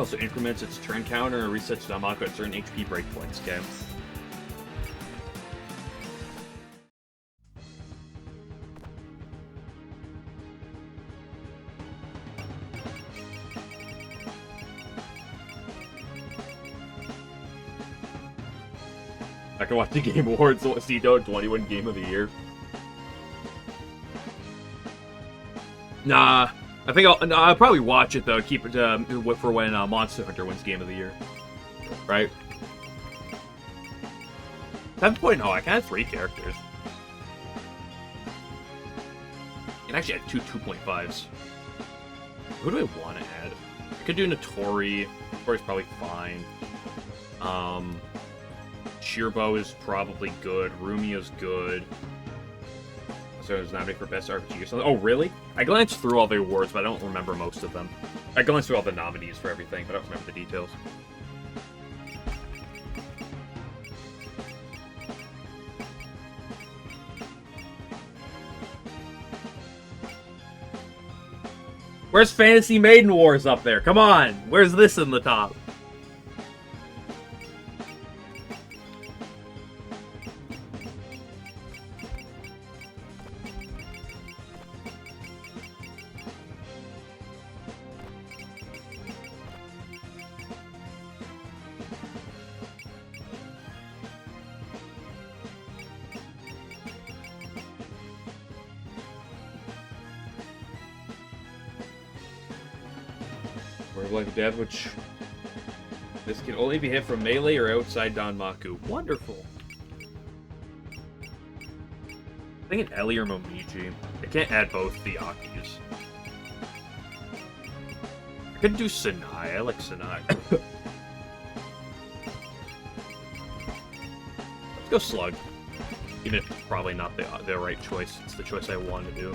Also increments its turn counter and resets Danmaku at certain HP breakpoints, okay? I can watch the Game Awards, Cito, 21 Game of the Year. Nah, I think I'll probably watch it though. Keep it for when Monster Hunter wins Game of the Year, right? 7.0. I can add 3 characters. I can actually add 2.5s. Who do I want to add? I could do Notori. Notori's probably fine. Shirbo is probably good. Rumio's good. So it's nominated for Best RPG or something. Oh, really? I glanced through all the awards, but I don't remember most of them. I glanced through all the nominees for everything, but I don't remember the details. Where's Fantasy Maiden Wars up there? Come on! Where's this in the top? Like death, which this can only be hit from melee or outside Danmaku. Wonderful. I think an Ellie or Momiji. I can't add both the Akis. I could do Sanai. I like Sanai. Let's go Slug. Even if it's probably not the right choice. It's the choice I want to do.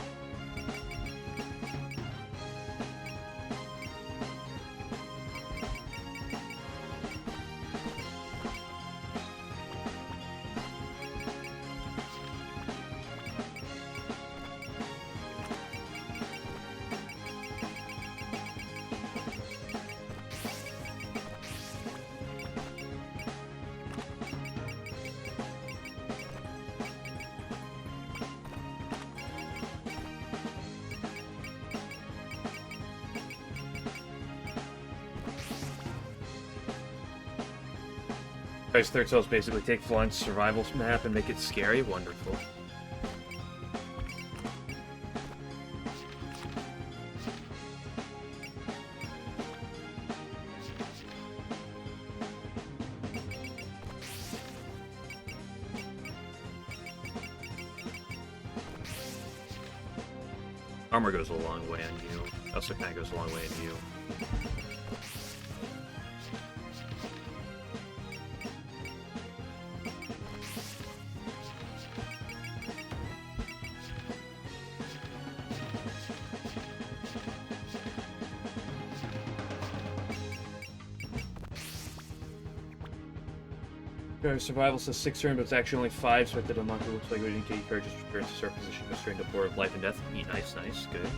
Guys, third cells basically take Flint's survival map and make it scary. Wonderful. Armor goes a long way on you. Also kind of goes a long way on you. Survival says 6 turn, but it's actually only 5, so the Danmaku looks like we didn't get courage just returns to start position, goes straight into board of life and death. Nice, good.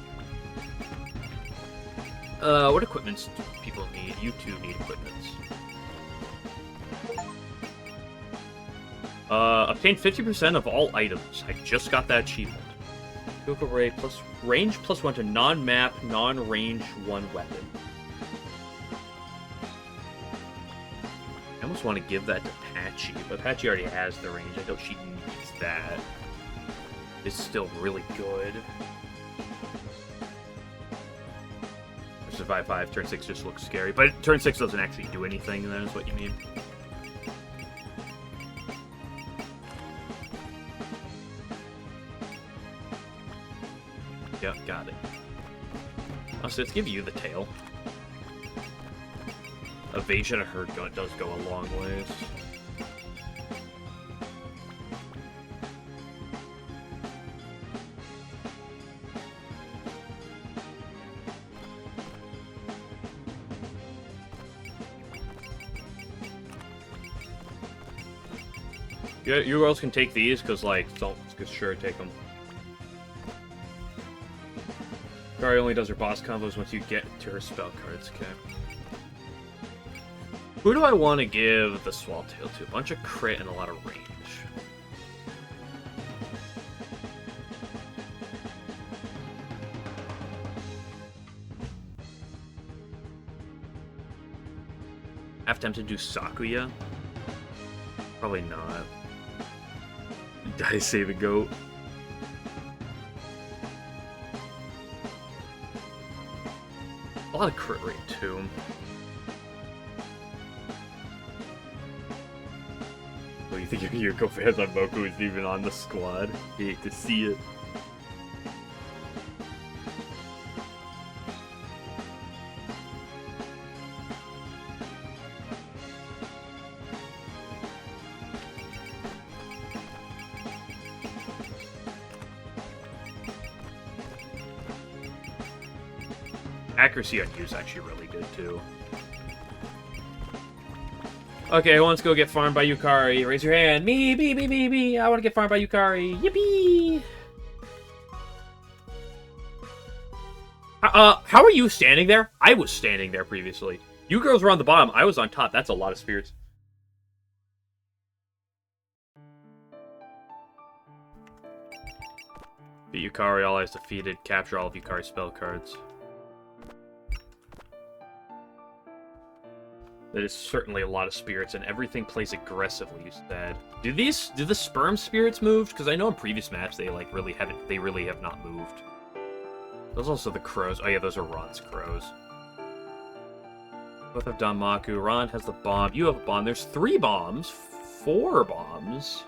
What equipments do people need? You two need equipments. Obtain 50% of all items. I just got that achievement. Kyoko Ray plus range plus 1 to non-map, non-range 1 weapon. I almost want to give that to Patchy, but Patchy already has the range. I know she needs that. It's still really good. Survive 5, turn 6 just looks scary, but turn 6 doesn't actually do anything, then is what you mean. Yep, got it. Oh, so let's give you the tail. Evasion of her does go a long ways. Yeah, you girls can take these, because, like, don't sure take them. Kari only does her boss combos once you get to her spell cards, okay. Who do I want to give the Swallowtail to? A bunch of crit and a lot of range. I have tempted to do Sakuya. Probably not. Did I say the goat? A lot of crit rate too. Oh, you think your Yuriko fans on Moku is even on the squad? Hate to see it. Accuracy on you is actually really good, too. Okay, who wants to go get farmed by Yukari? Raise your hand. Me. I want to get farmed by Yukari. Yippee! How are you standing there? I was standing there previously. You girls were on the bottom. I was on top. That's a lot of spirits. Beat Yukari, all eyes defeated. Capture all of Yukari's spell cards. That is certainly a lot of spirits, and everything plays aggressively, you said. Do the sperm spirits move? Because I know in previous maps they really have not moved. Those also the crows. Oh yeah, those are Ron's crows. Both have Danmaku. Ron has the bomb. You have a bomb. There's 3 bombs. 4 bombs.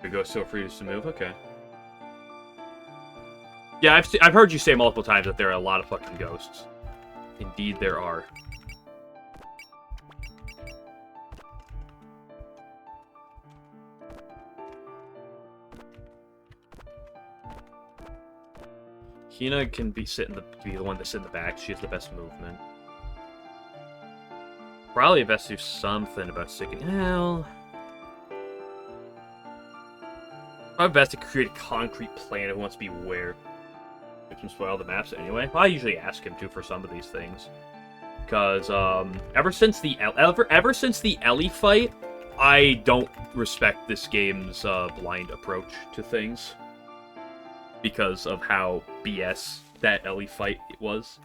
The ghost still free to move? Okay. Yeah, I've heard you say multiple times that there are a lot of fucking ghosts. Indeed, there are. Hina can be the one that's in the back. She has the best movement. Probably best to do something about sticking. Hell. Probably best to create a concrete plan of who wants to be where. Which can spoil the maps anyway. Well, I usually ask him to for some of these things, because ever since the Ellie fight, I don't respect this game's blind approach to things because of how BS that Ellie fight was.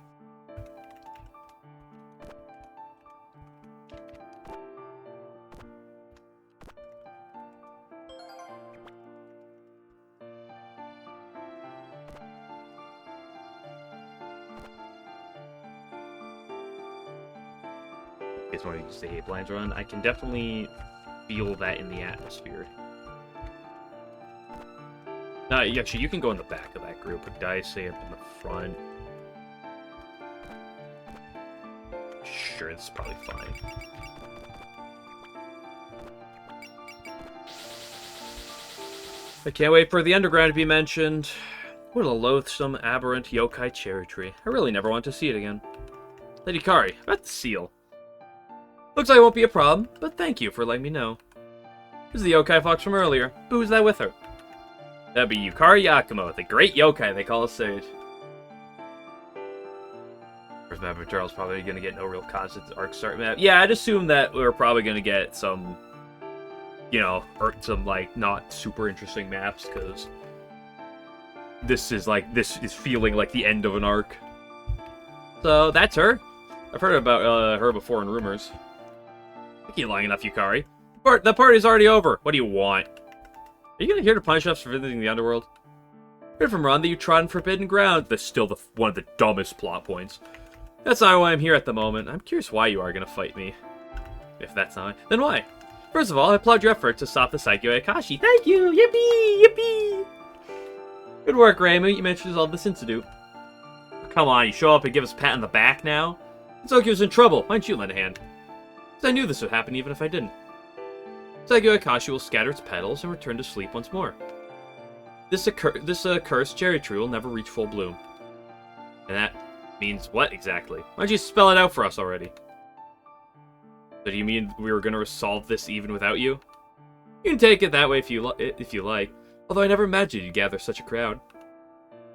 It's when you say hate blinds run. I can definitely feel that in the atmosphere. No, actually, you can go in the back of that group, but guys stay up in the front. Sure, this is probably fine. I can't wait for the underground to be mentioned. What a loathsome, aberrant yokai cherry tree. I really never want to see it again. Lady Kari, about the seal. Looks like it won't be a problem, but thank you for letting me know. This is the yokai fox from earlier. But who's that with her? That'd be Yukari Yakumo, the great yokai they call a sage. First map of Charles probably going to get no real constant arc start map. Yeah, I'd assume that we're probably going to get some, you know, some, like, not super interesting maps, because this is feeling like the end of an arc. So, that's her. I've heard about her before in rumors. I keep lying enough, Yukari. The party's already over. What do you want? Are you gonna here to punish us for visiting the underworld? Heard from Ron that you trod on forbidden ground. That's still one of the dumbest plot points. That's not why I'm here at the moment. I'm curious why you are gonna fight me. If that's not, then why? First of all, I applaud your effort to stop the Saikyo Akashi. Thank you! Yippee! Yippee! Good work, Reimu. You managed to resolve this incident. Come on, you show up and give us a pat on the back now? Saikyo's in trouble. Why don't you lend a hand? Because I knew this would happen even if I didn't. Saikyo Akashi will scatter its petals and return to sleep once more. This cursed cherry tree will never reach full bloom. And that means what exactly? Why don't you spell it out for us already? So do you mean we were going to resolve this even without you? You can take it that way if you like. Although I never imagined you'd gather such a crowd.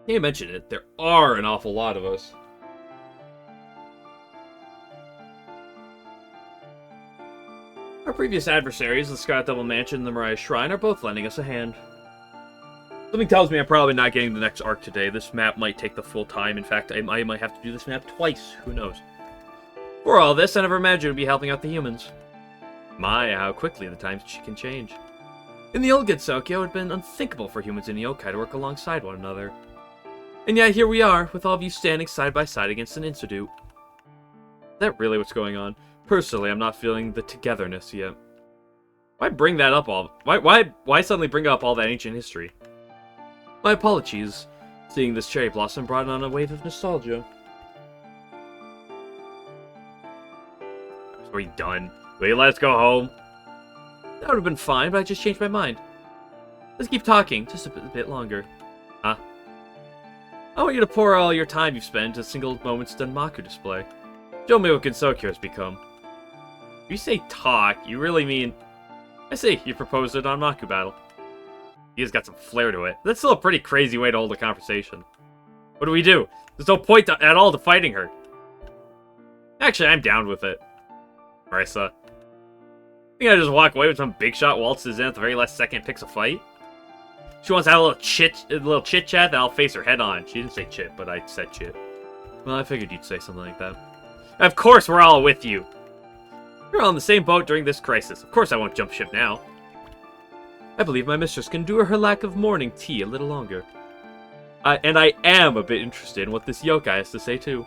You mentioned it. There are an awful lot of us. Our previous adversaries, the Scarlet Devil Mansion and the Mariah Shrine, are both lending us a hand. Something tells me I'm probably not getting the next arc today. This map might take the full time. In fact, I might have to do this map twice. Who knows? For all this, I never imagined we'd be helping out the humans. My, how quickly the times can change. In the old Gensokyo, it had been unthinkable for humans and yokai to work alongside one another. And yet here we are, with all of you standing side by side against an Institute. Is that really what's going on? Personally, I'm not feeling the togetherness yet. Why bring that up all? Why suddenly bring up all that ancient history? My apologies. Seeing this cherry blossom brought on a wave of nostalgia. Are we done? Will you let us go home? That would have been fine, but I just changed my mind. Let's keep talking, just a bit longer. Huh? I want you to pour all your time you've spent into a single moment's Danmaku display. Show me what Gensokyo has become. If you say talk, you really mean... I see, you proposed a Danmaku battle. He has got some flair to it. That's still a pretty crazy way to hold a conversation. What do we do? There's no point at all to fighting her. Actually, I'm down with it. Marissa. I think I just walk away with some big shot waltzes in at the very last second and picks a fight? She wants to have a little chit chat, then I'll face her head on. She didn't say chit, but I said chit. Well, I figured you'd say something like that. Of course we're all with you! We're all on the same boat during this crisis. Of course I won't jump ship now. I believe my mistress can endure her lack of morning tea a little longer. And I am a bit interested in what this yokai has to say too.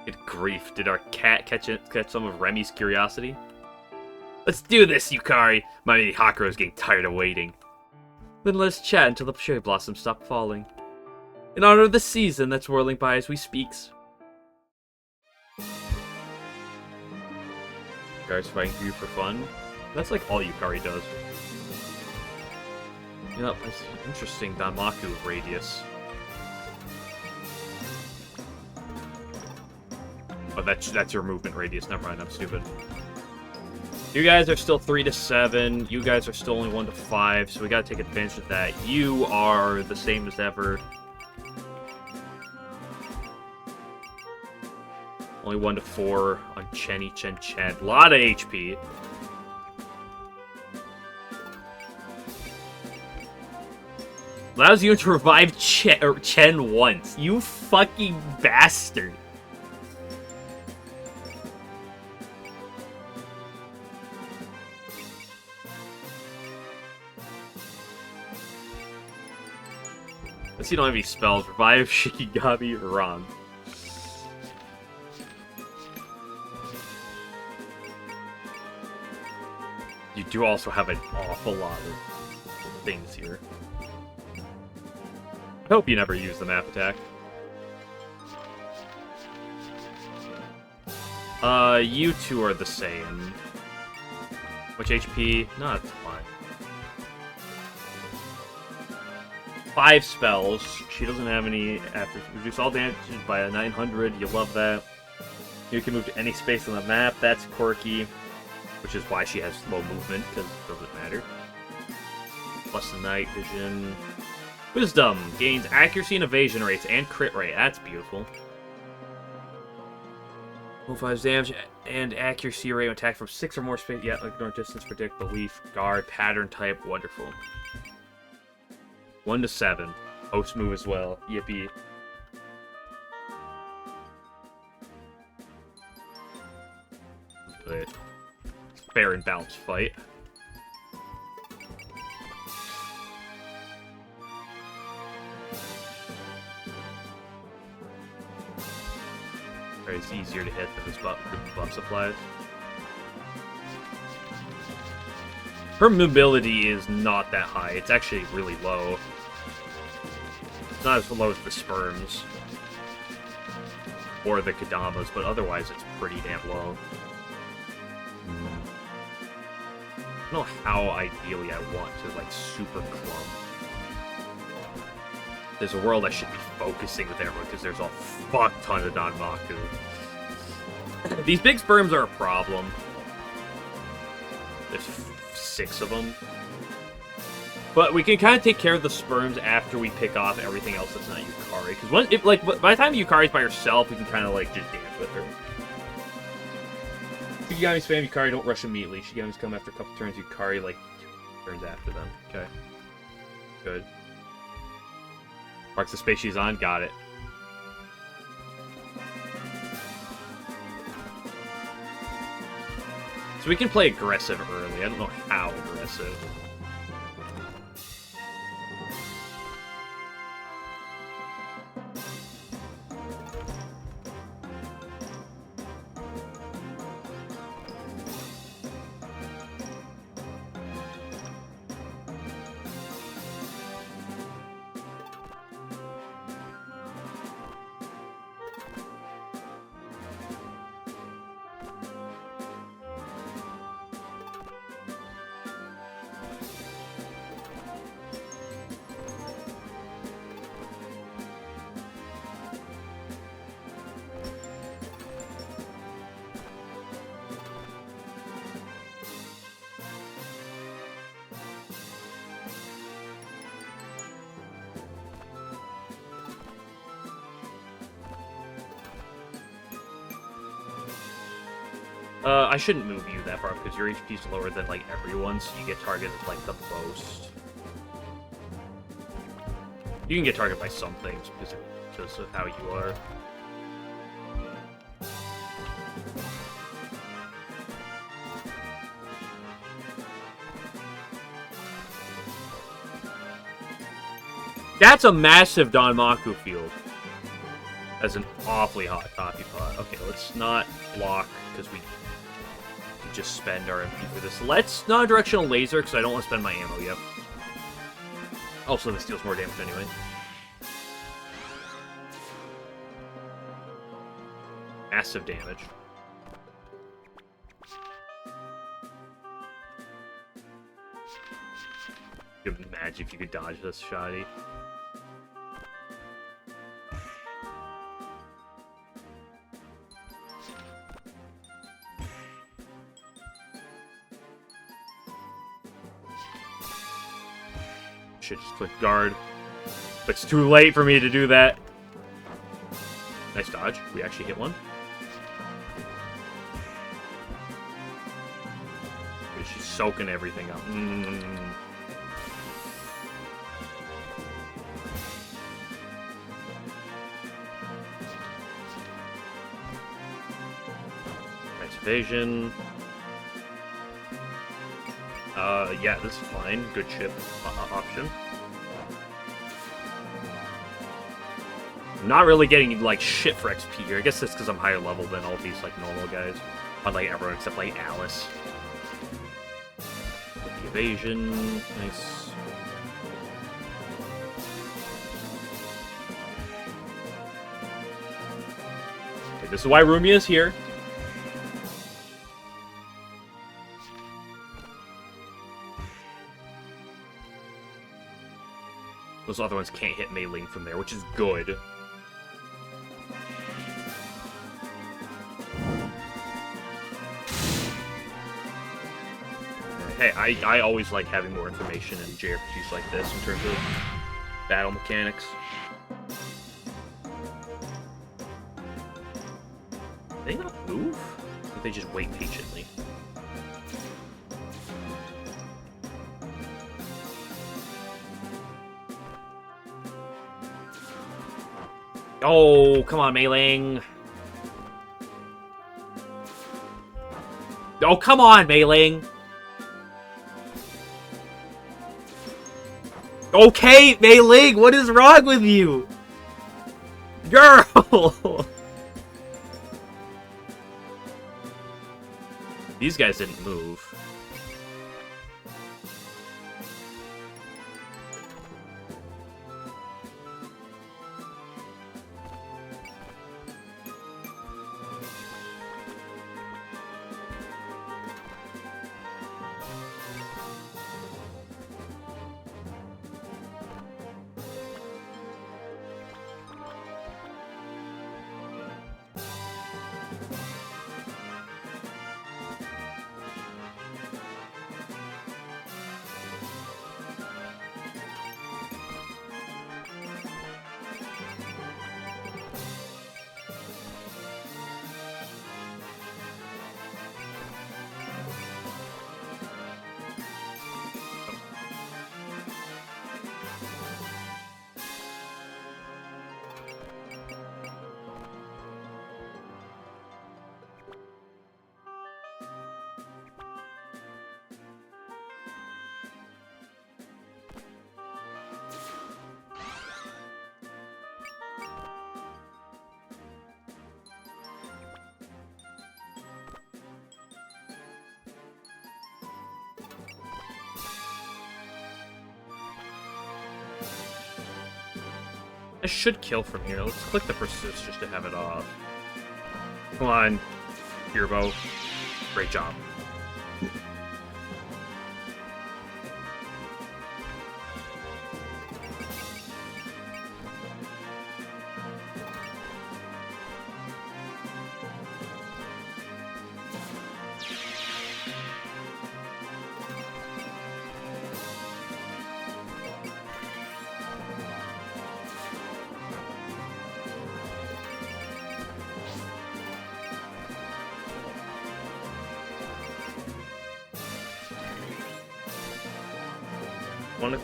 Good grief, did our cat catch some of Remy's curiosity? Let's do this, Yukari! My Hakuro is getting tired of waiting. Then let us chat until the cherry blossoms stop falling. In honor of the season that's whirling by as we speaks. Yukari's fighting for you for fun? That's like all Yukari does. You know, it's interesting, Danmaku radius. Oh, that's your movement radius. Never mind, I'm stupid. You guys are still 3 to 7. You guys are still only 1 to 5, so we gotta take advantage of that. You are the same as ever. Only 1 to 4 on Chen. A lot of HP. Allows you to revive Chen once. You fucking bastard. Unless you don't have any spells. Revive Shikigami Ran. You do also have an awful lot of things here. I hope you never use the map attack. You two are the same. Which HP? No, it's fine. 5 spells. She doesn't have any after. Reduce all damage by a 900. You love that. You can move to any space on the map. That's quirky. Which is why she has slow movement, because it doesn't matter. Plus the night vision. Wisdom gains accuracy and evasion rates and crit rate. That's beautiful. 5 damage and accuracy rate when attack from 6 or more space. Yeah, ignore distance, predict, belief, guard, pattern type. Wonderful. 1 to 7. Host move as well. Yippee. But fair and balanced fight. It's easier to hit than this buff supplies. Her mobility is not that high. It's actually really low. It's not as low as the Sperms. Or the Kadamas, but otherwise it's pretty damn low. I don't know how ideally I want to, like, super clump. There's a world I should be focusing with everyone, because there's a fuck ton of Danmaku. These big sperms are a problem. There's 6 of them. But we can kind of take care of the sperms after we pick off everything else that's not Yukari. Because by the time Yukari's by herself, we can kind of, like, just dance with her. Shikigami spam Yukari, don't rush immediately. Shikigami's come after a couple turns, Yukari, like, turns after them. Okay. Good. Marks the space she's on, got it. So we can play aggressive early. I don't know how aggressive. I shouldn't move you that far because your HP's lower than like everyone's, so you get targeted like the most. You can get targeted by some things because of how you are. That's a massive Danmaku field. That's an awfully hot coffee pot. Okay, let's not block because we can just spend our MP for this. Let's non-directional laser because I don't want to spend my ammo yet. Also, this deals more damage anyway. Massive damage. You could imagine if you could dodge this, shoddy. Should just click guard. But it's too late for me to do that. Nice dodge. We actually hit one. She's soaking everything up. Nice evasion. Yeah, this is fine. Good chip option. I'm not really getting, like, shit for XP here. I guess that's because I'm higher level than all these, like, normal guys. Unlike everyone except, like, Alice. With the evasion. Nice. Okay, this is why Rumia is here. Those other ones can't hit Mei Ling from there, which is good. Hey, I always like having more information in JRPGs like this in terms of battle mechanics. Do they not move? Or do they just wait patiently? Oh, come on, Mei Ling. Oh, come on, Mei Ling. Okay, Mei Ling, what is wrong with you? Girl! These guys didn't move. should kill from here. Let's click the persist just to have it off. Come on, Turbo. Great job.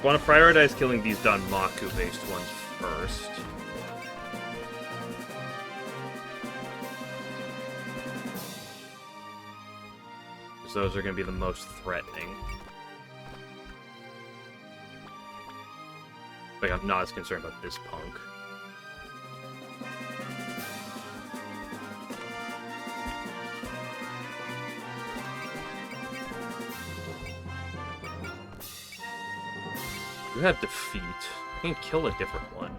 Want to prioritize killing these Danmaku-based ones first. Because those are going to be the most threatening. Like, I'm not as concerned about this punk. You have defeat. I can kill a different one.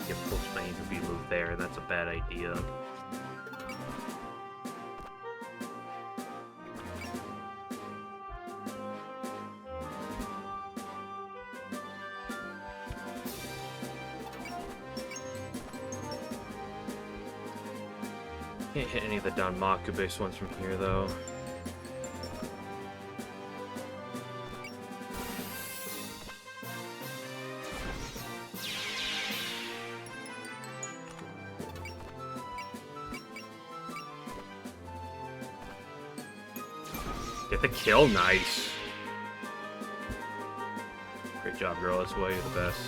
Get full Spain to be moved there. That's a bad idea. Can't hit any of the Danmaku-based ones from here, though. Get the kill, nice. Great job, girl. That's why you're the best.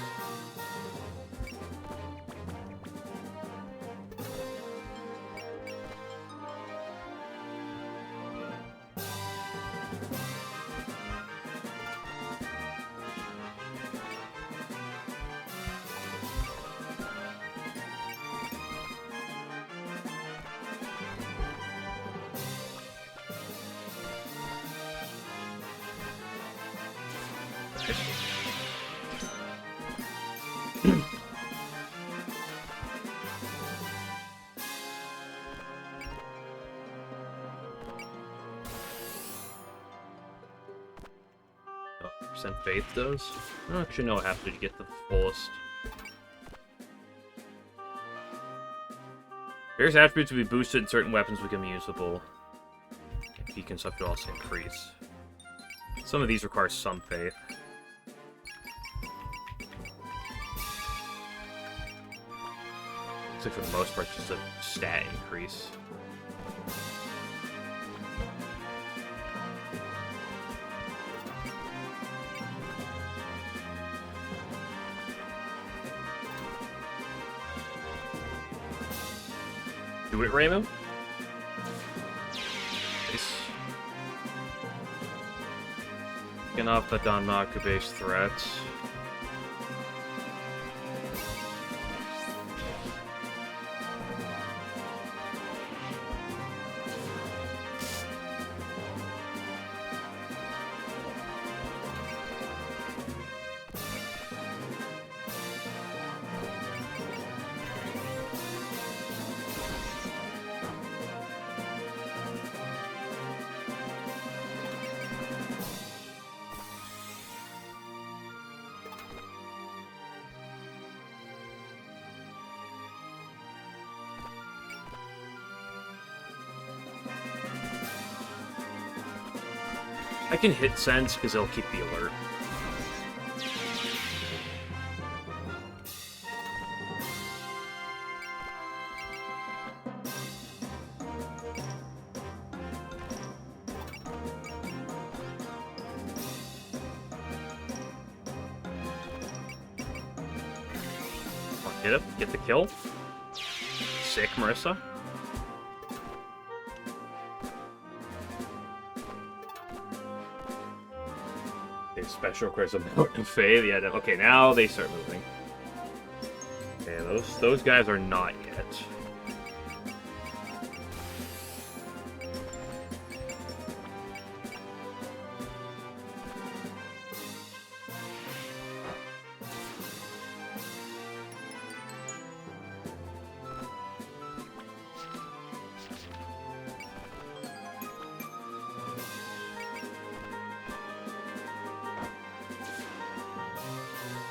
Percent faith does. I don't actually know what happens when you get the fullest. Various attributes will be boosted and certain weapons become usable. If consumption also increase. Some of these require some faith. Looks like for the most part just a stat increase. Do it, Raymond. Nice. Picking off the Danmaku-based threats. I can hit sense because it'll keep the alert. Hit it, get the kill. Sick, Marissa. Special requires a mountain fade. Yeah, okay, now they start moving. Okay, those guys are not yet.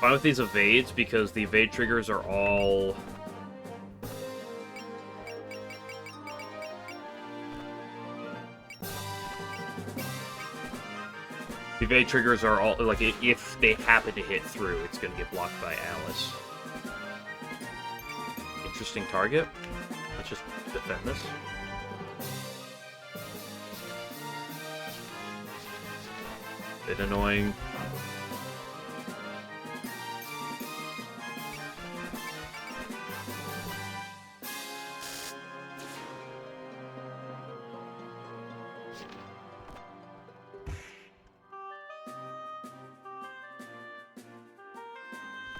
fine with these evades because the evade triggers are all... The evade triggers are all, like, if they happen to hit through, it's gonna get blocked by Alice. Interesting target. Let's just defend this. Bit annoying.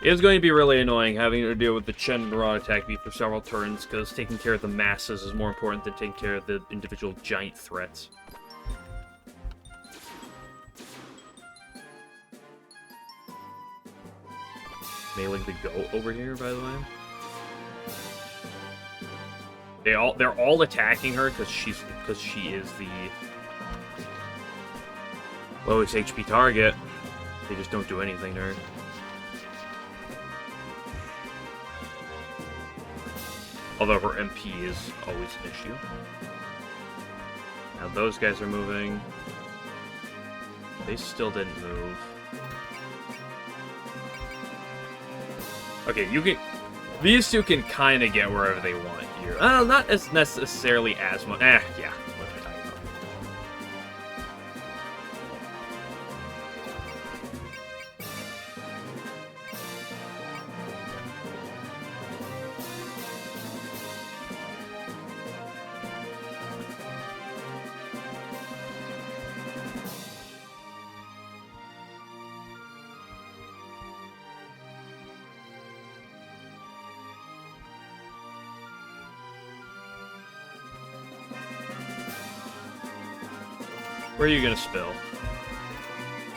It is going to be really annoying having to deal with the Chen and Ra attack me for several turns, because taking care of the masses is more important than taking care of the individual giant threats. Mailing the goat over here, by the way. They're all attacking her because she is the lowest HP target. They just don't do anything to her. Although her MP is always an issue. Now those guys are moving. They still didn't move. Okay, you can... These two can kind of get wherever they want here. Not as necessarily as much. Yeah. What am I talking about? Where are you gonna spill?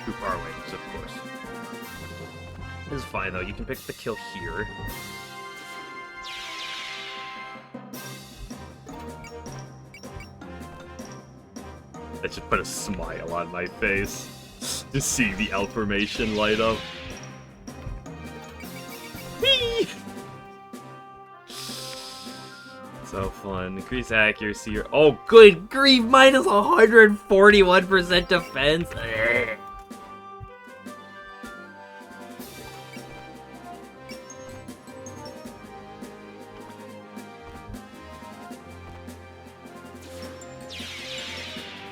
Too far away, of course. This is fine though, you can pick the kill here. That should put a smile on my face. Just seeing the L formation light up. Whee! So fun. Increase accuracy. Oh, good grief! Minus 141% defense.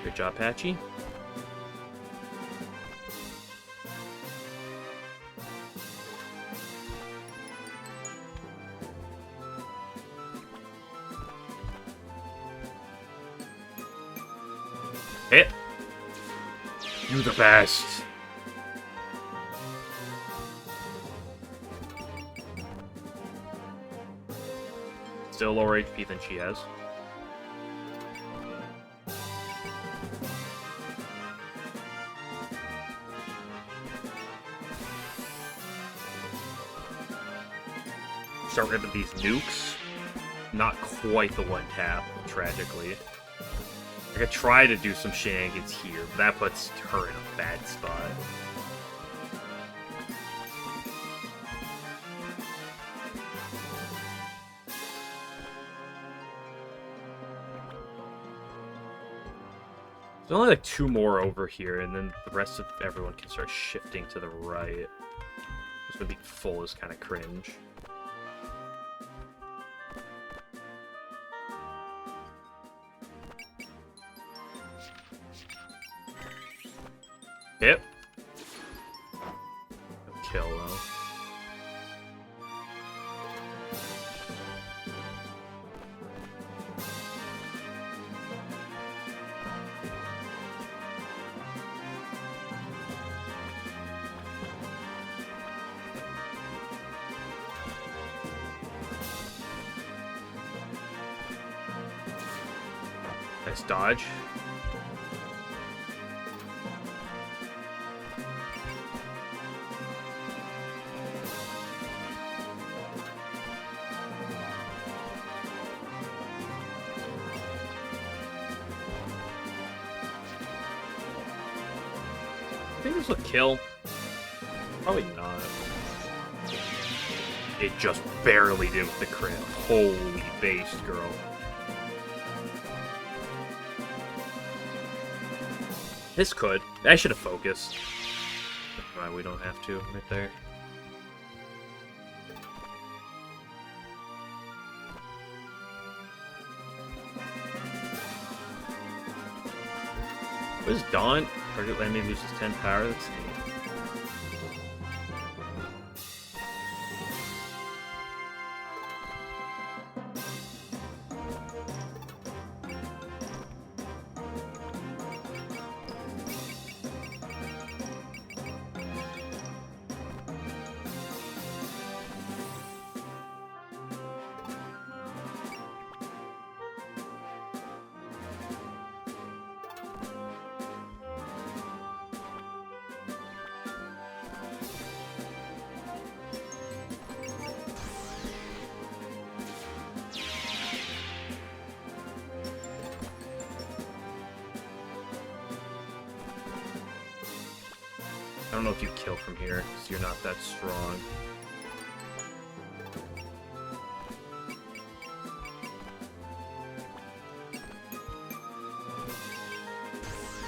Good job, Patchy. Hit. You the best. Still lower HP than she has. Start ripping these nukes. Not quite the one tap, tragically. I could try to do some shenanigans here, but that puts her in a bad spot. There's only like 2 more over here, and then the rest of everyone can start shifting to the right. This would be full is kind of cringe. Yep. Kill though. Nice dodge. I think this will kill. Probably not. It just barely did with the crit. Holy based, girl. This could. I should have focused. Right, we don't have to right there. What is Dawn? Target land may loses 10 power. That's neat. I don't know if you kill from here, because you're not that strong.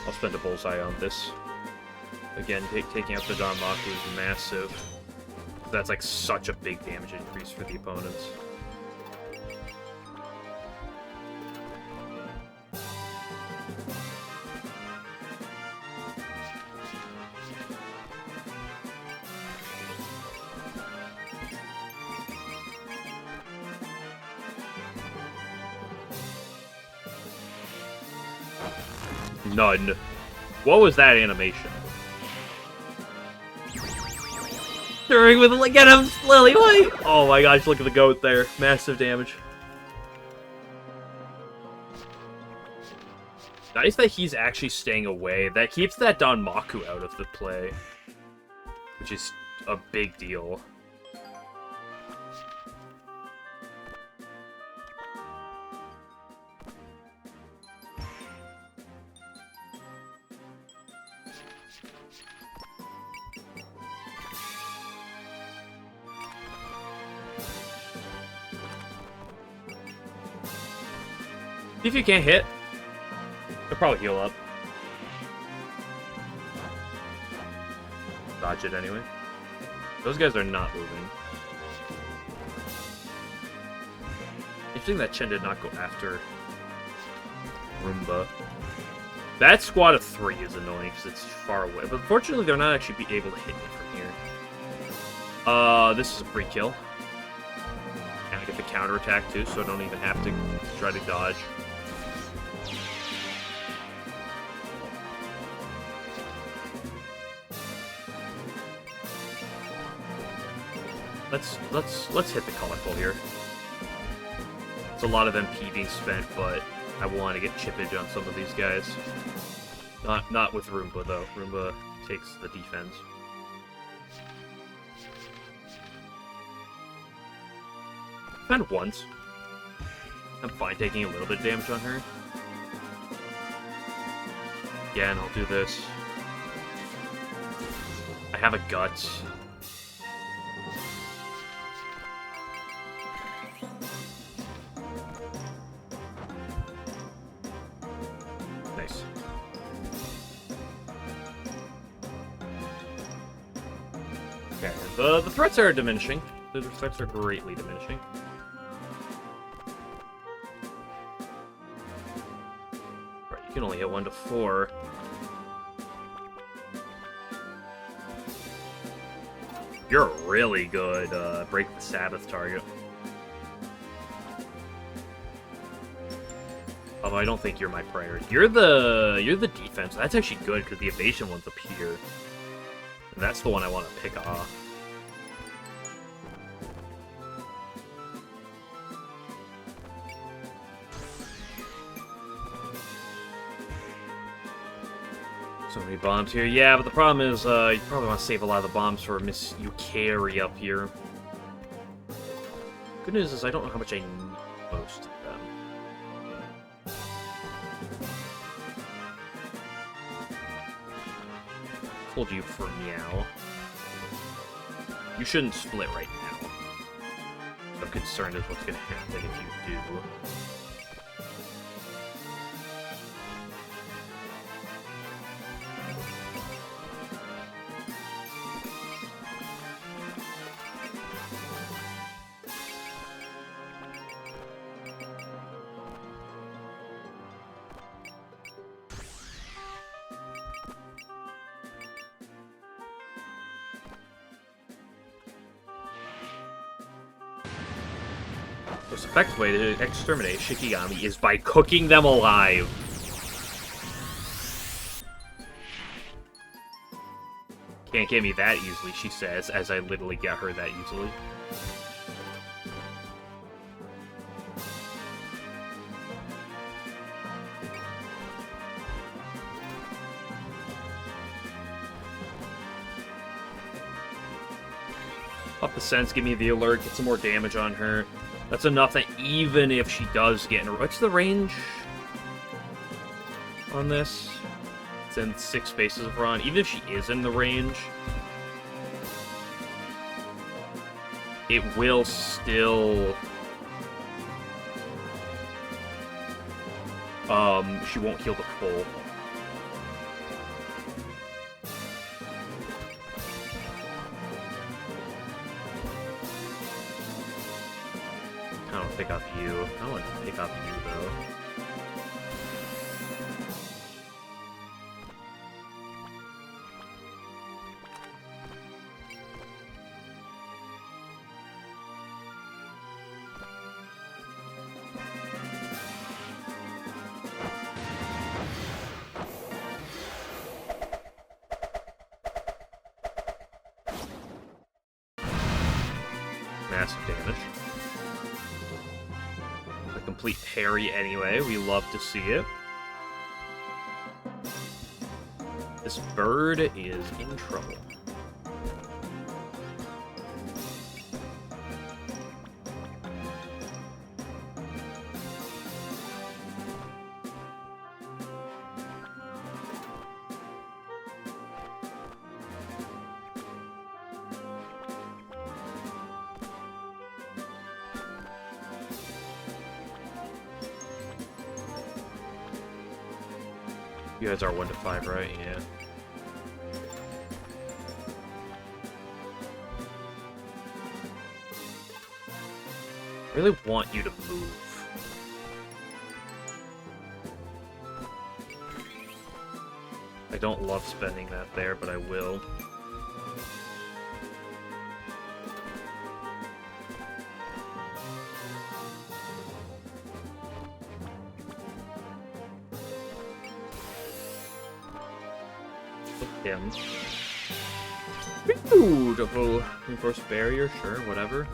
I'll spend a bullseye on this. Again, taking out the Danmaku is massive. That's like such a big damage increase for the opponents. None. What was that animation? During with look at him, Lily White. Oh my gosh, look at the goat there. Massive damage. Nice that he's actually staying away. That keeps that Danmaku out of the play, which is a big deal. If you can't hit, they'll probably heal up. Dodge it anyway. Those guys are not moving. Interesting that Chen did not go after Roomba. That squad of 3 is annoying because it's far away. But fortunately, they're not actually able to hit me from here. This is a free kill. And I get the counterattack too, so I don't even have to try to dodge. Let's hit the colorful here. It's a lot of MP being spent, but I want to get chippage on some of these guys. Not with Roomba though. Roomba takes the defense. Defend once. I'm fine taking a little bit of damage on her. Again, I'll do this. I have a gut. Nice. Okay, the threats are diminishing. The threats are greatly diminishing. Right, you can only hit 1 to 4. You're a really good break the Sabbath target. Although I don't think you're my priority. You're the defense. That's actually good because the evasion one's up here. And that's the one I want to pick off. So many bombs here. Yeah, but the problem is you probably want to save a lot of the bombs for Miss Yukari up here. Good news is I don't know how much I need most of them. Told you for meow. You shouldn't split right now. I'm concerned is what's going to happen if you do. The most effective way to exterminate Shikigami is by cooking them alive. Can't get me that easily, she says, as I literally get her that easily. Up the sense, give me the alert, get some more damage on her. That's enough that even if she does get in... What's the range on this? It's in 6 spaces of run. Even if she is in the range, it will still... she won't heal the full. I don't pick up you. I want to pick up you, though. Massive damage. A complete parry anyway. We love to see it. This bird is in trouble. You guys are 1 to 5, right? Yeah. I really want you to move. I don't love spending that there, but I will. Him. Beautiful. Reinforced barrier, sure, whatever.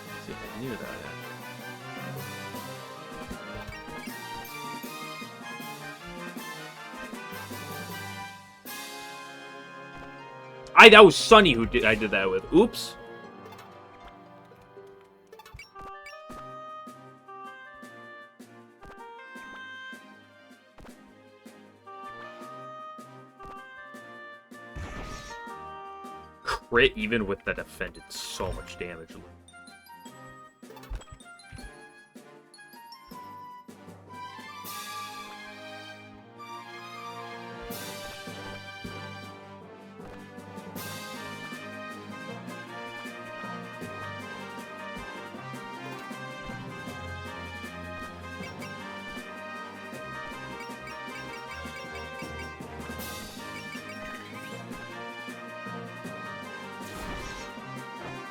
Let's see if I knew that. That was Sunny who I did that with. Oops. Crit even with the defend did so much damage.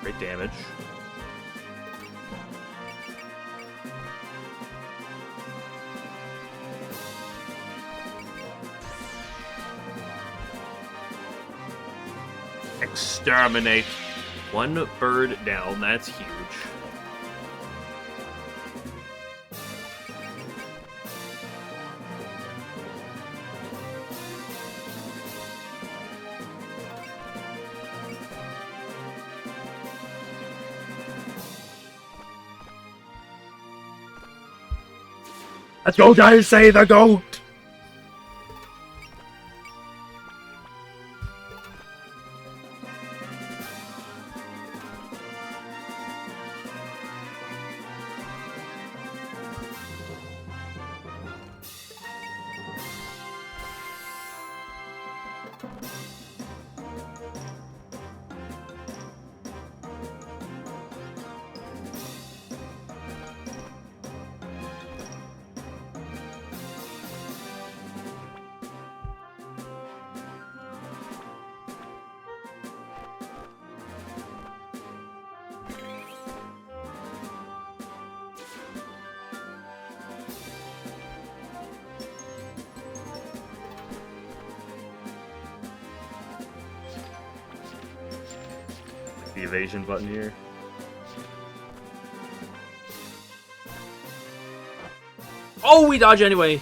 Great damage. Exterminate. 1 bird down, that's huge. Let's go, guys! Say the goat! The evasion button here. Oh, we dodge anyway.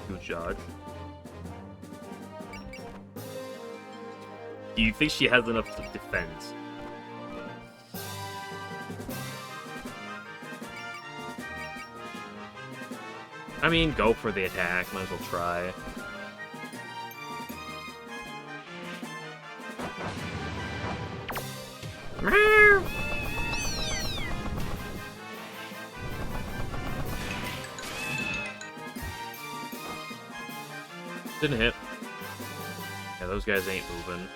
Good dodge. Do you think she has enough to defend? I mean, go for the attack. Might as well try. Didn't hit. Yeah, those guys ain't moving.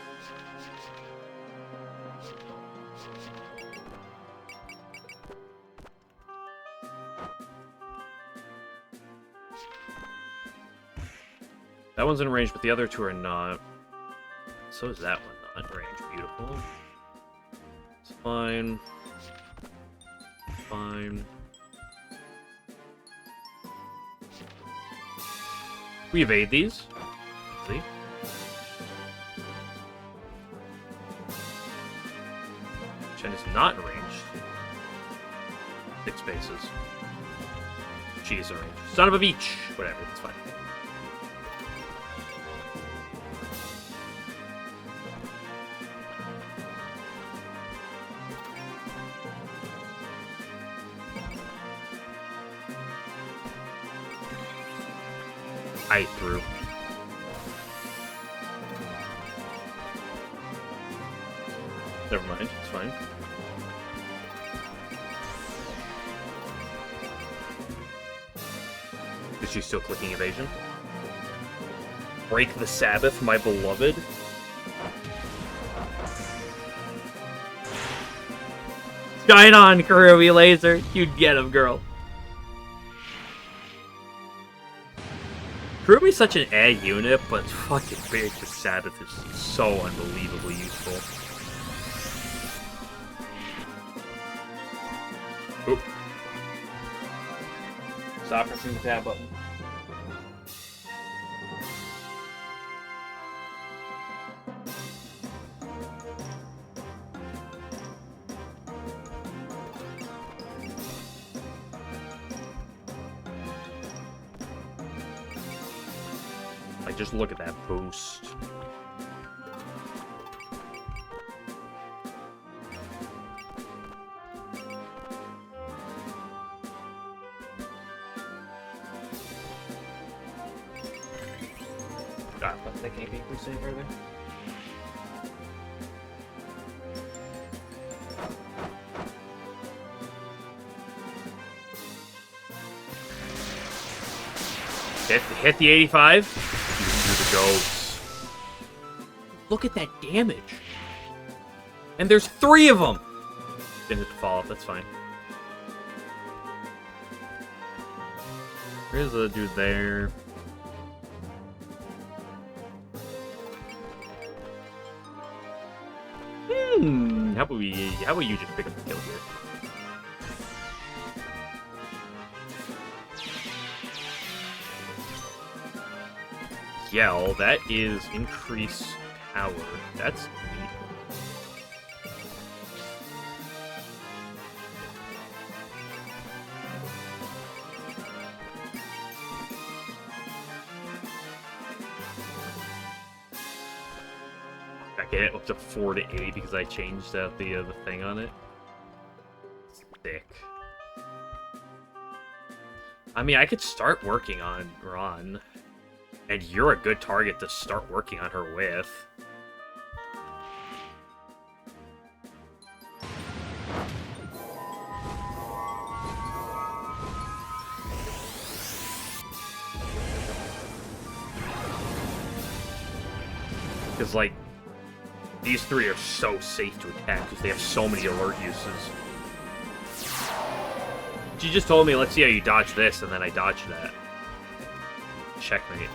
That one's in range, but the other two are not. So is that one not in range. Beautiful. It's fine. Fine. We evade these. See? Chen is not in range. 6 spaces. She is in range. Son of a beach! Whatever, it's fine. I threw. Never mind, it's fine. Is she still clicking evasion? Break the Sabbath, my beloved. Shine on, Kurumi Laser. You'd get him, girl. Kurumi's such an A unit, but fucking Break the Sabbath is so unbelievably useful. Oop. Stop pressing the tab button. Like, just look at that boost. Ah, but that can't be increased any further. Hit the 85. The goats. Look at that damage. And there's 3 of them. Didn't hit the fall off, that's fine. There's a dude there. How about you just pick up the kill here? Yell, that is increase power. That's neat. Get it up to 4 to 8 because I changed out the thing on it. Sick. I mean, I could start working on Ron. And you're a good target to start working on her with. Because, like, these three are so safe to attack because they have so many alert uses. She just told me, let's see how you dodge this, and then I dodged that. Checkmate.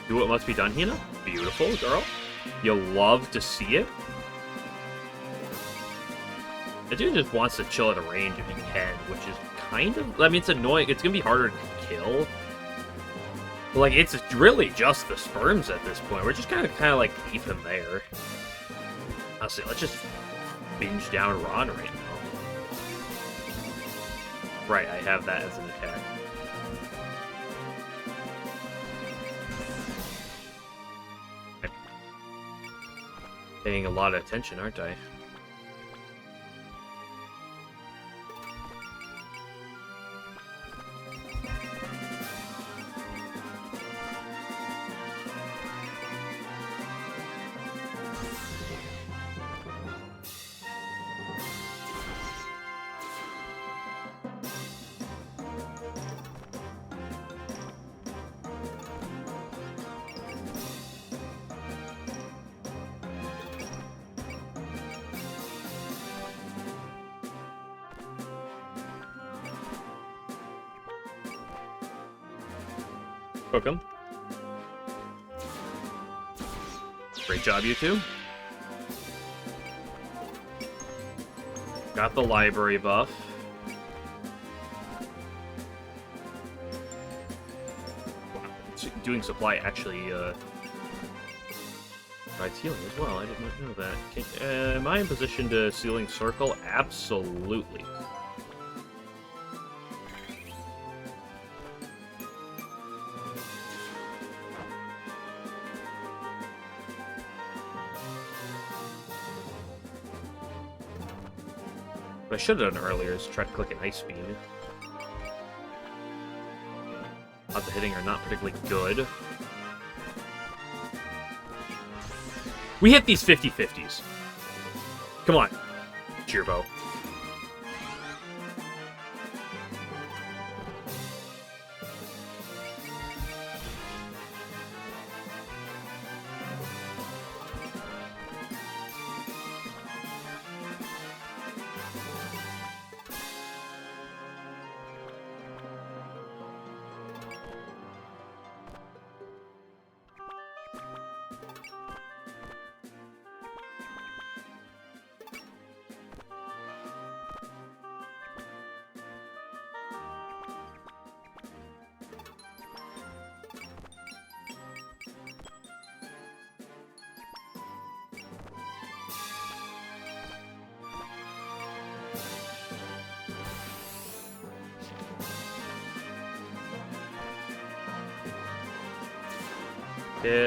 Do what must be done, Hina. Beautiful, girl. You'll love to see it. The dude just wants to chill at a range if he can, which is kind of... I mean, it's annoying. It's going to be harder to kill. But, like, it's really just the sperms at this point. We're just kind of like, keep him there. Honestly, let's just binge down Ron right now. Right, I have that as an attack. Paying a lot of attention, aren't I? Cook him. Great job, you two. Got the library buff. Wow. Doing supply actually provides healing as well. I did not know that. Am I in position to Sealing Circle? Absolutely. What I should have done earlier is try to click an Ice Beam. Odds of hitting are not particularly good. We hit these 50-50s. Come on, Cheerbo.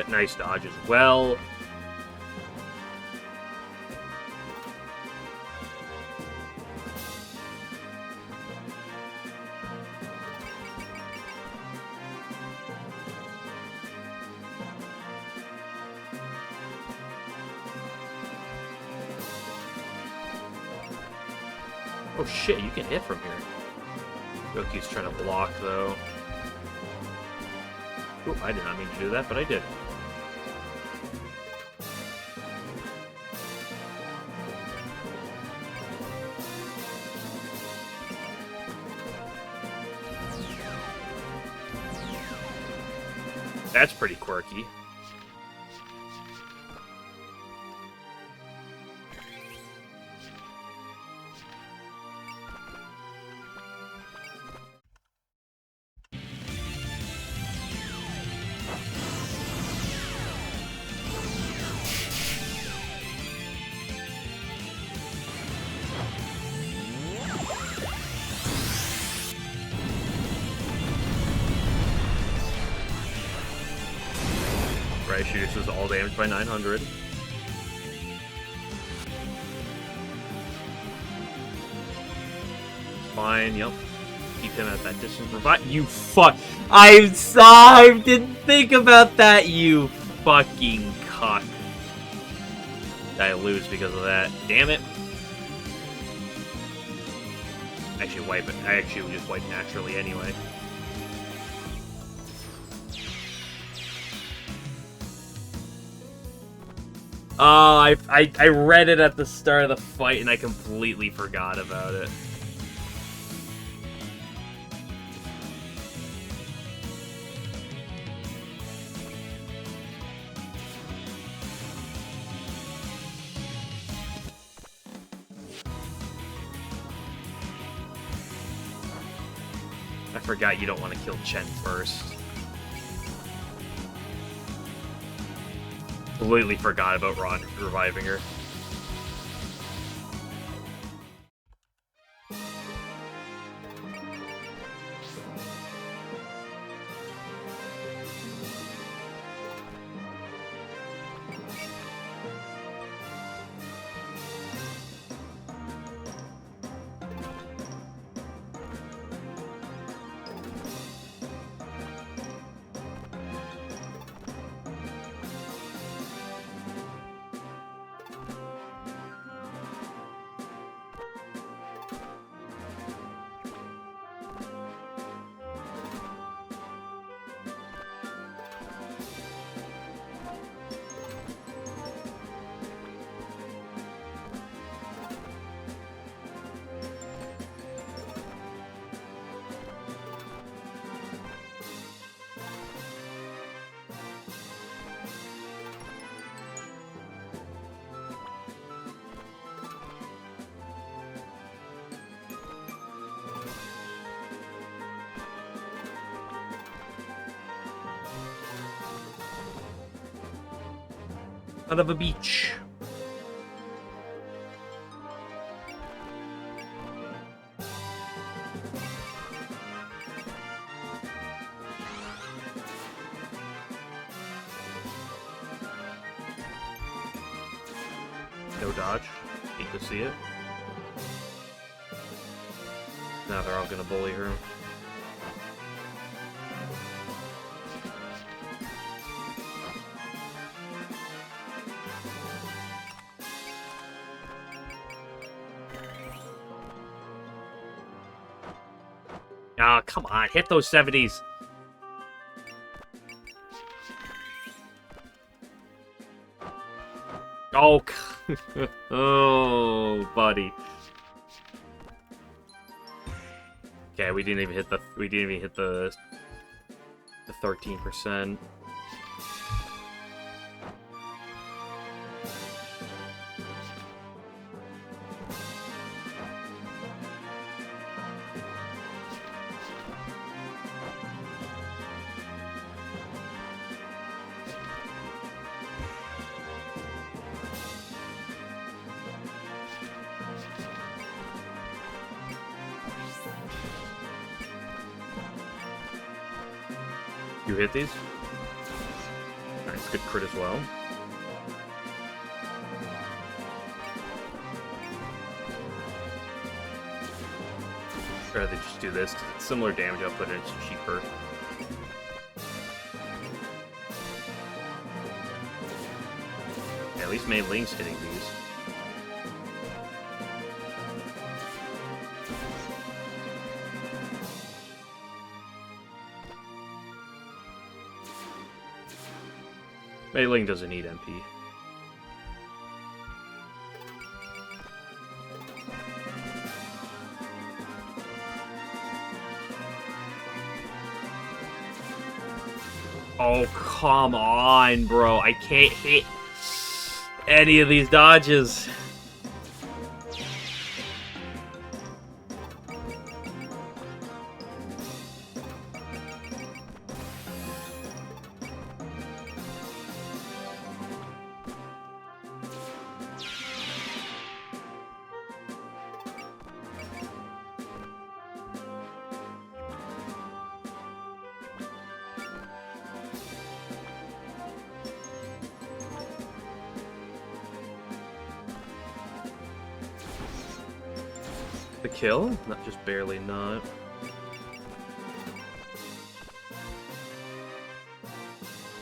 Nice dodge as well. Oh shit, you can hit from here. Yoki's trying to block though. Oh, I did not mean to do that, but I did. That's pretty quirky. Alright, she reduces all damage by 900. Fine, yep. Keep him at that distance. Revive. You fuck. I didn't think about that, you fucking cuck. I lose because of that. Damn it. Actually, wipe it. I actually would just wipe naturally anyway. Oh, I read it at the start of the fight and I completely forgot about it. I forgot you don't want to kill Chen first. Completely forgot about Ron reviving her. Out of a beach. No dodge. Hate to see it. Now they're all gonna bully her. Ah, oh, come on, hit those 70s. Oh, oh, buddy. Okay, we didn't even hit the 13%. You hit these? Nice, good crit as well. I'd rather just do this, because it's similar damage output and it's cheaper. Yeah, at least Mei Ling's hitting these. Mei Ling doesn't need MP. Oh, come on, bro. I can't hit any of these dodges. The kill? Not just barely not.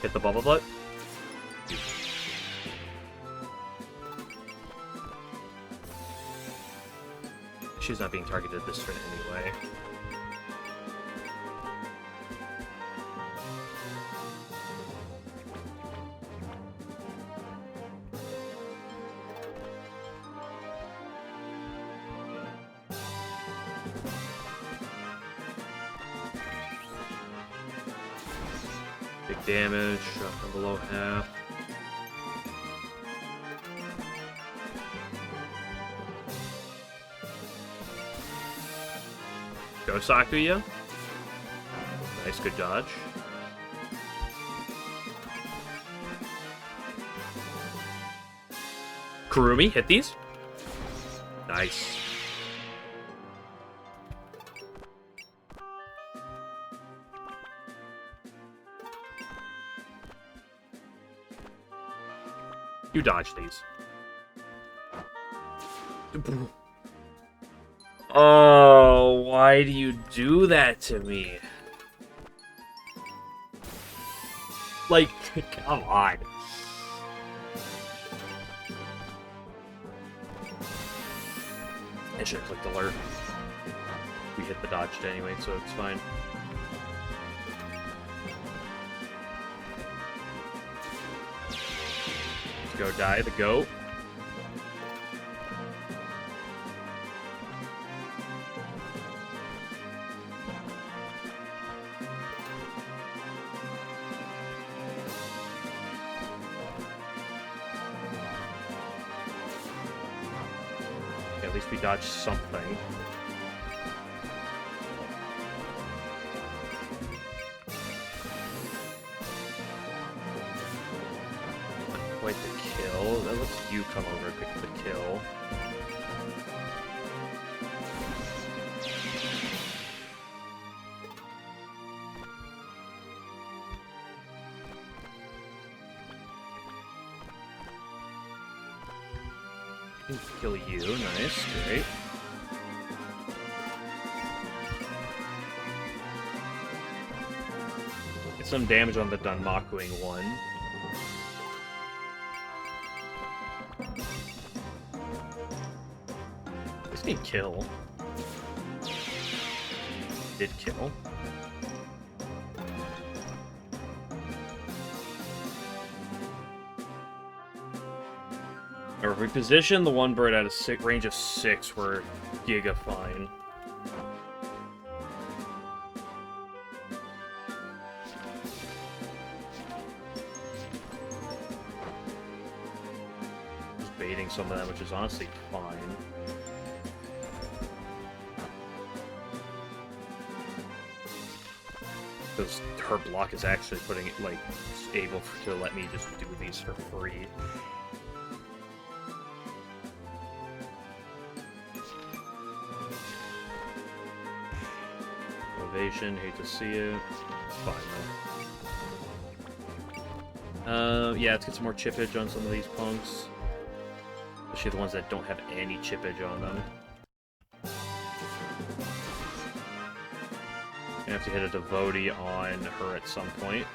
Hit the bubble butt. She's not being targeted this turn anyway. Big damage, drop from below half. Go Sakuya. Nice, good dodge. Kurumi, hit these. Nice. You dodge these. Oh, why do you do that to me? Like, come on. I should have clicked alert. We hit the dodged anyway, so it's fine. Go die the goat. Okay, at least we dodged something. Quite the kill. That lets you come over and pick the kill. Kill you. Nice. Great. Get some damage on the Danmakuing one. This didn't kill. Did kill. Or if we position the one bird at a range of 6, we're giga fine. Just baiting some of that, which is honestly fine. Because her block is actually putting it, like, able to let me just do these for free. Ovation, hate to see it. It's fine though. Yeah, let's get some more chippage on some of these punks. Especially the ones that don't have any chippage on them. I have to hit a devotee on her at some point.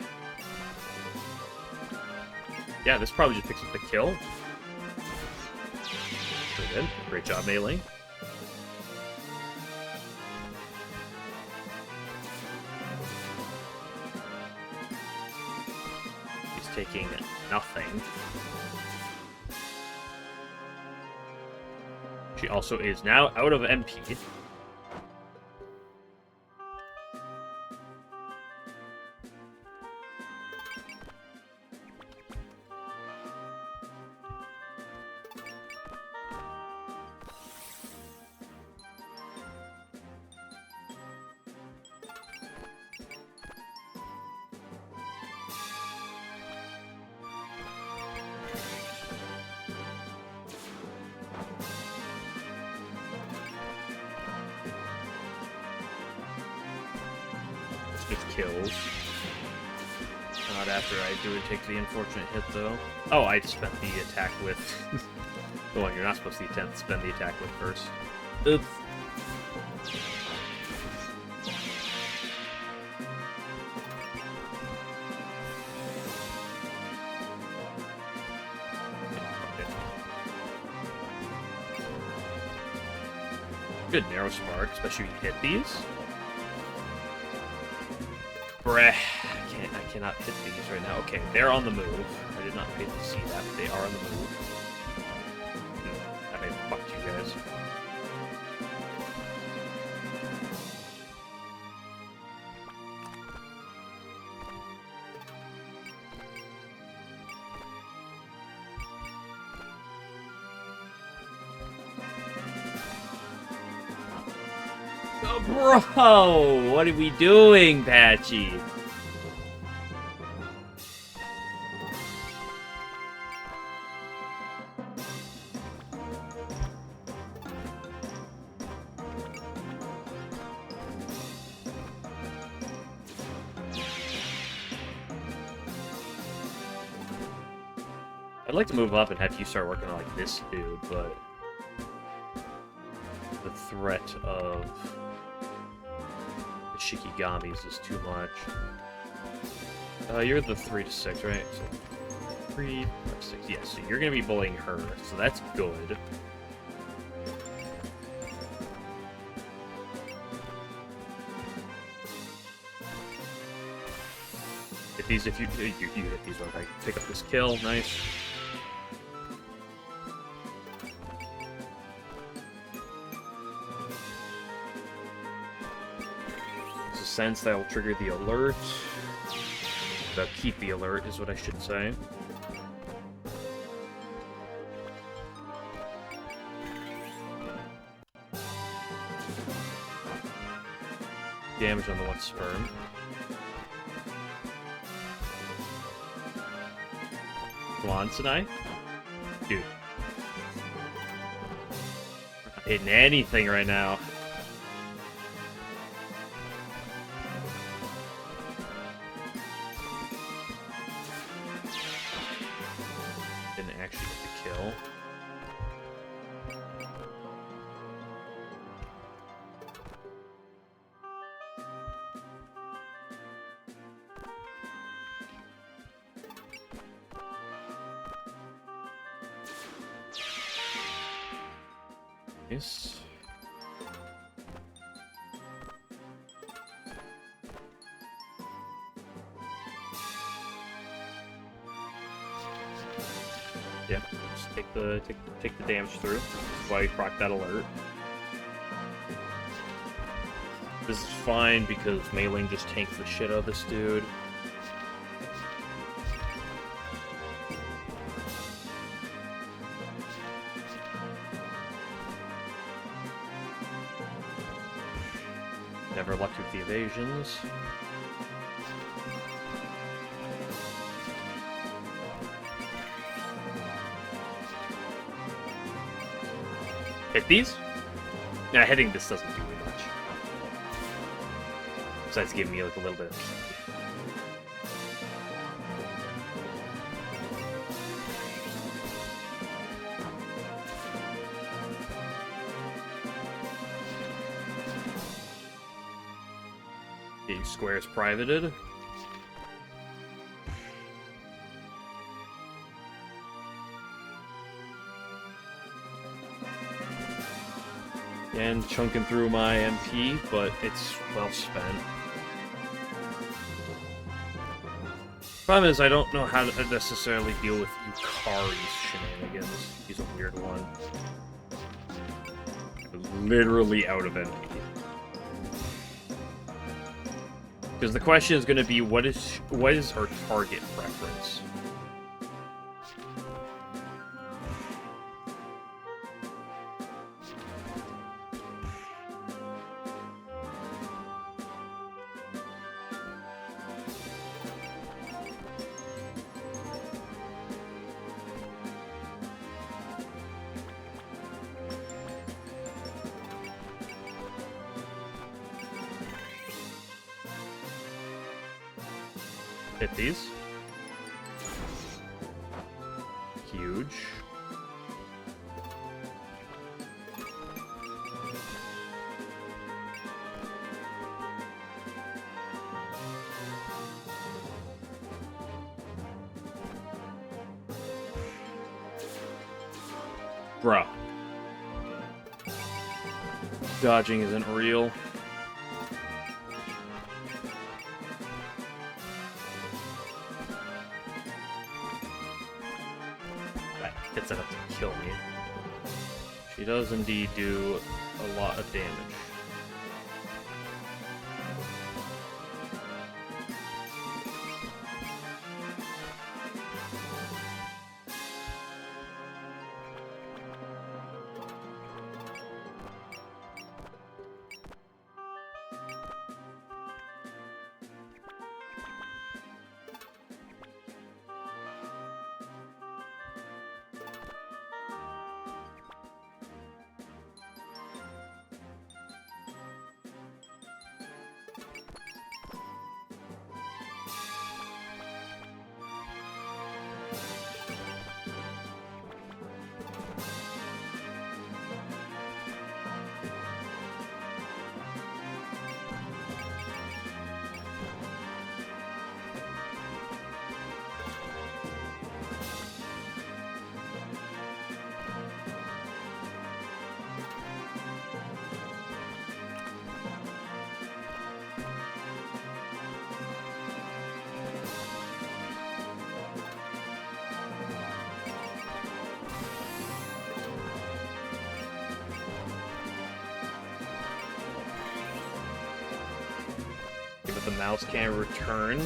Yeah, this probably just picks up the kill. Pretty good. Great job, Melee. He's taking nothing. She also is now out of MP. Just kills. Not after I do take the unfortunate hit, though. Oh, I spent the attack with... the one you're not supposed to spend the attack with first. Oops. Good narrow spark, especially if you hit these. Bruh. I cannot hit these right now. Okay, they're on the move. I did not pay to see that, but they are on the move. I may have fucked you guys. Oh, bro! What are we doing, Patchy? I'd like to move up and have you start working on, like, this dude, but the threat of the Shikigamis is too much. You're the 3 to 6, right? So 3, 5, 6. Yeah, so you're gonna be bullying her, so that's good. Hit these if you hit these ones. I pick up this kill, nice. There's a sense that will trigger the alert. That'll keep the alert, is what I should say. Damage on the one sperm. Lansonai? Dude. I'm not hitting anything right now. Didn't actually get the kill. Nice. Yeah, just take the damage through. That's why you proc that alert. This is fine because Mei Ling just tanks the shit out of this dude. Never lucky with the evasions. Hit these? Nah, hitting this doesn't do much. Besides giving me like a little bit of... Getting squares privated. And chunking through my MP, but it's well spent. Problem is, I don't know how to necessarily deal with Yukari's shenanigans. He's a weird one. Literally out of MP. Because the question is going to be, what is her target preference? Hit these. Huge. Bruh. Dodging isn't real. That hits enough to kill me. She does indeed do a lot of damage. But the mouse can't return.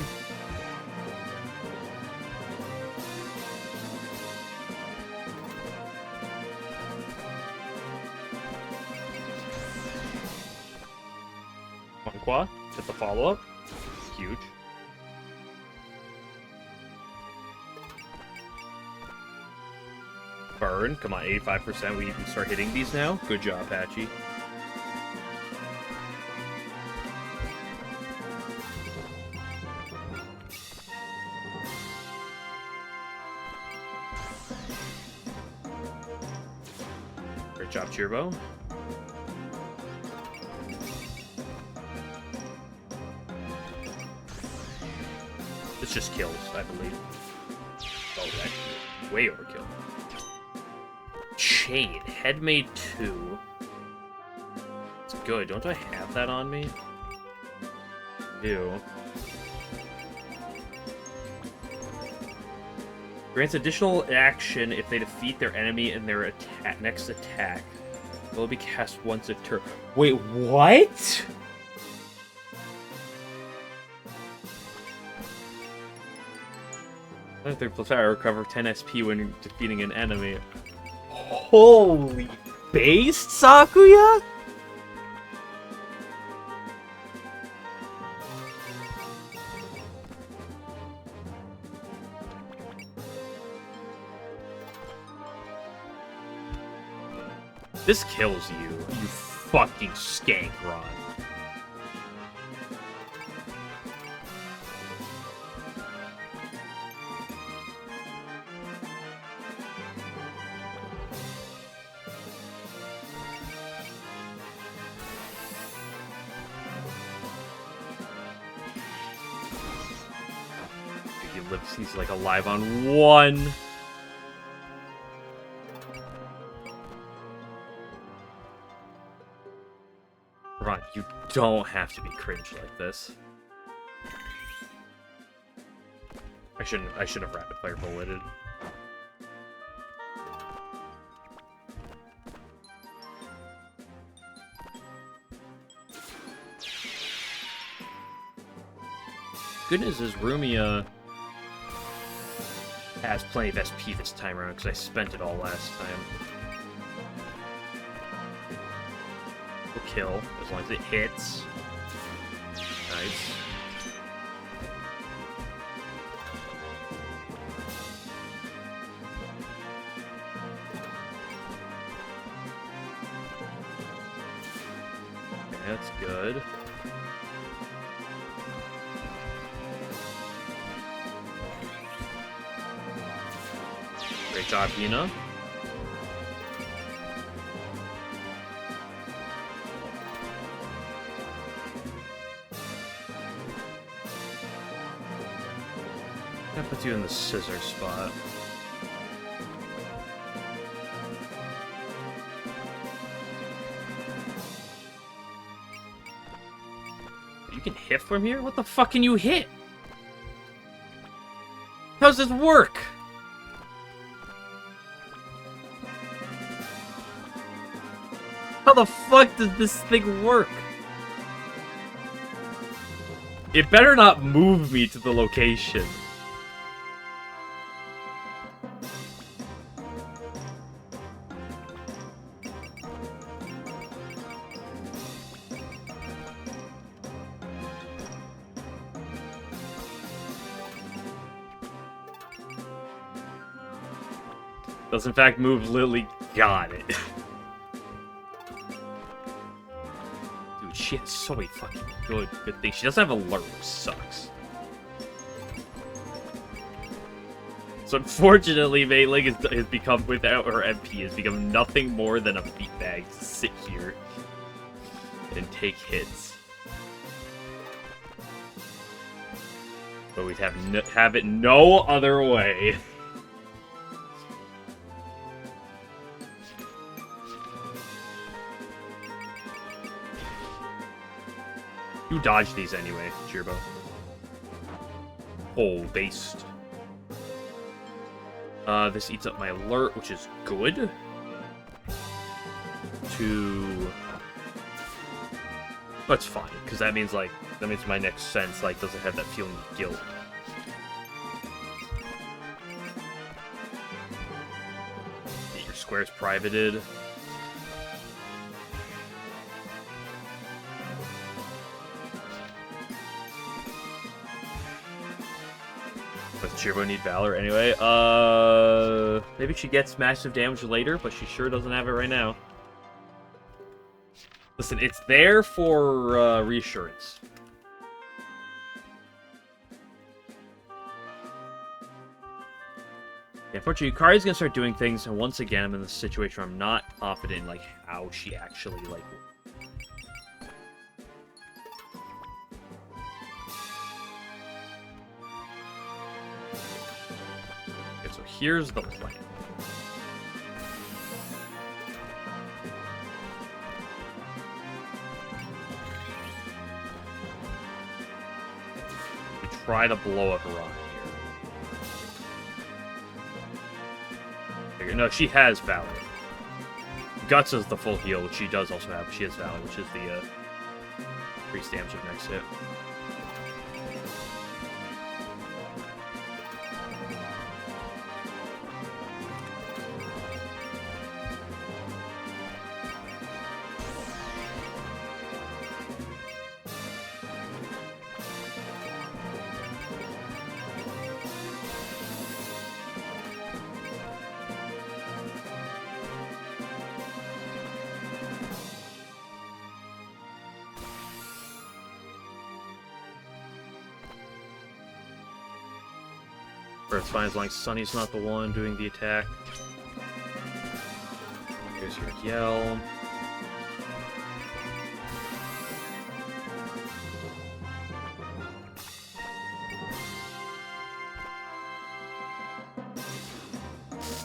Monqua, hit the follow-up. Huge. Burn, come on, 85%. We can start hitting these now. Good job, Patchy. Great job, Cheerbo. This just kills, I believe. Oh, that way overkill. Chain, head made 2. It's good. Don't I have that on me? I do. Grants additional action if they defeat their enemy in their next attack. It will be cast once a turn. Wait, what? +3 I recover 10 SP when defeating an enemy. Holy based, Sakuya? This kills you, you fucking skank, Ron. He lives, he's like alive on 1. Ron, you don't have to be cringe like this. I should have rapid fire bulleted. Good news is Rumia has plenty of SP this time around because I spent it all last time. Will kill as long as it hits. Nice. Okay, that's good. Great job, Hina. That puts you in the scissor spot. You can hit from here? What the fuck can you hit? How does this work? How the fuck does this thing work? It better not move me to the location. Does in fact move Lily. Got it. Dude, she has so many fucking good things. She doesn't have alert, which sucks. So unfortunately, Mei Ling has become, without her MP, has become nothing more than a beatbag to sit here and take hits. But we'd have it no other way. You dodge these anyway, Chirbo. Oh, based. This eats up my alert, which is good. That's fine, because that means my next sense, doesn't have that feeling of guilt. Get your squares privated. Does Chirbo need Valor anyway? Maybe she gets massive damage later, but she sure doesn't have it right now. Listen, it's there for reassurance. Yeah, unfortunately, Yukari's gonna start doing things, and once again, I'm in this situation where I'm not confident in how she actually Okay, so here's the plan. We try to blow up Iran here. No, she has Valor. Guts is the full heal, which she does also have. She has Valor, which is the increased damage of next hit. It's fine as long as Sunny's not the one doing the attack. Here's your yell.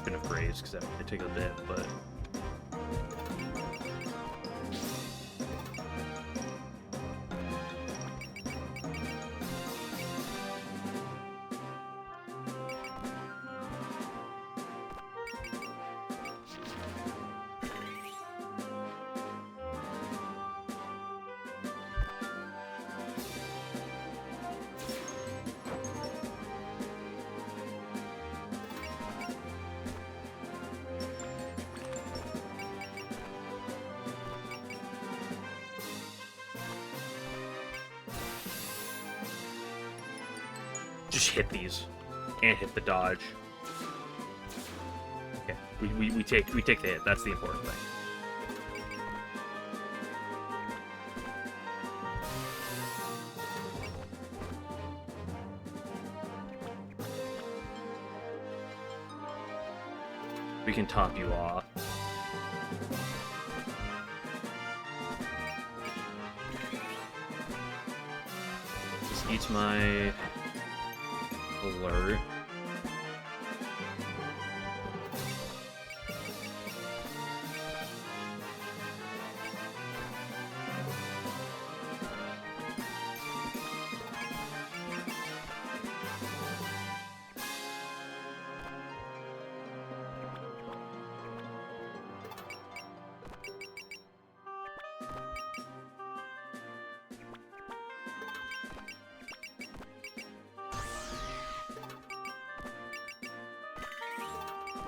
Been of graves because that take a bit, but. Just hit these. And hit the dodge. Okay, we take the hit. That's the important thing. We can top you off. This eats my alert.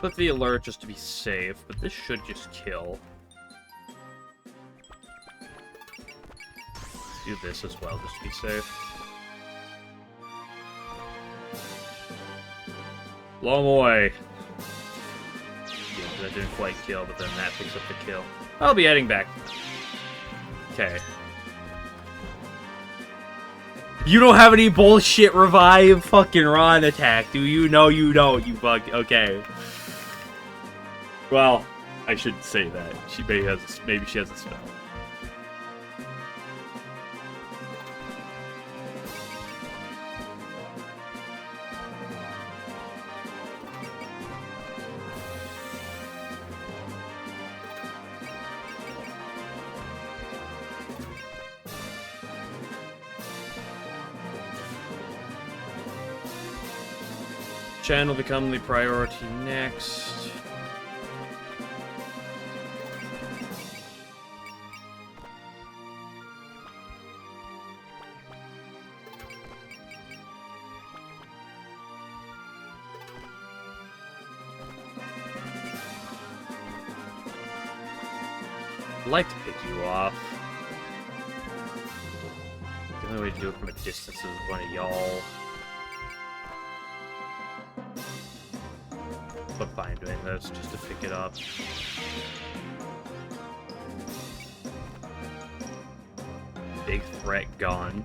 Put the alert just to be safe, but this should just kill. Do this as well, just to be safe. Long way. Yeah, that didn't quite kill, but then that picks up the kill. I'll be heading back. Okay. You don't have any bullshit revive fucking Ron attack, do you? No, you don't, you bug. Okay. Well, I should say that. She maybe she has a spell. Chen will become the priority next. I'd like to pick you off. The only way to do it from a distance is one of y'all. But fine doing this just to pick it up. Big threat gone.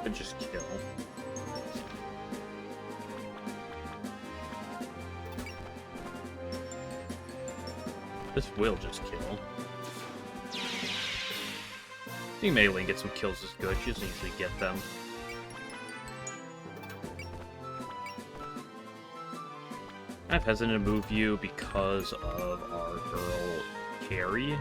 And just kill. This will just kill. I think Maiden gets some kills is good. She doesn't usually get them. I'm hesitant to move you because of our girl Carrie.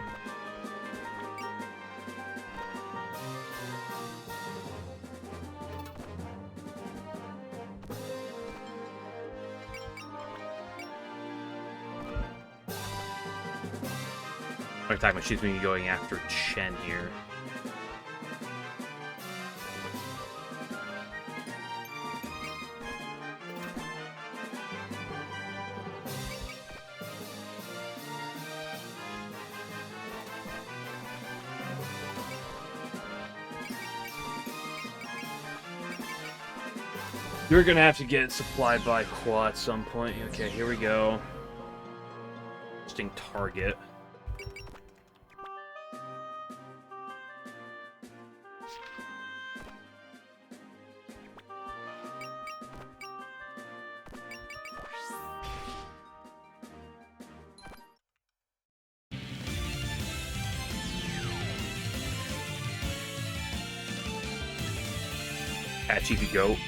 I'm talking about she's going to be going after Chen here. You're going to have to get supplied by Qua at some point. Okay, here we go. Interesting target. Patchy the goat.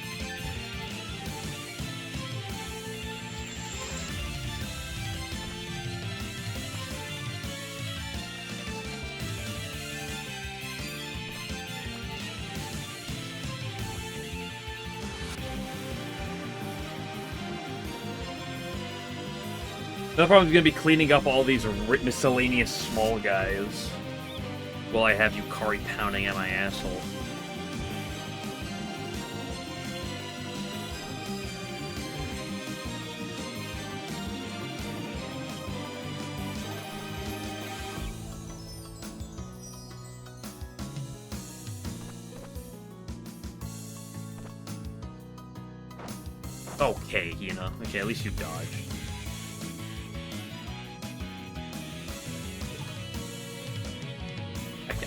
The problem is going to be cleaning up all these miscellaneous small guys while I have Yukari pounding at my asshole. Okay, Hina. Okay, at least you dodged.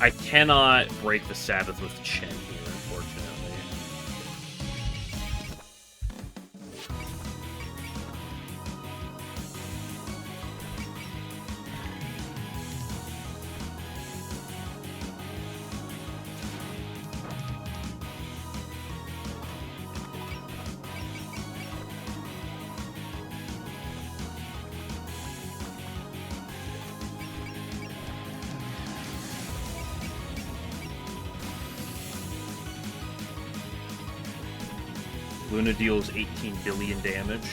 I cannot break the Sabbath with Chen here, unfortunately. Luna deals 18 billion damage.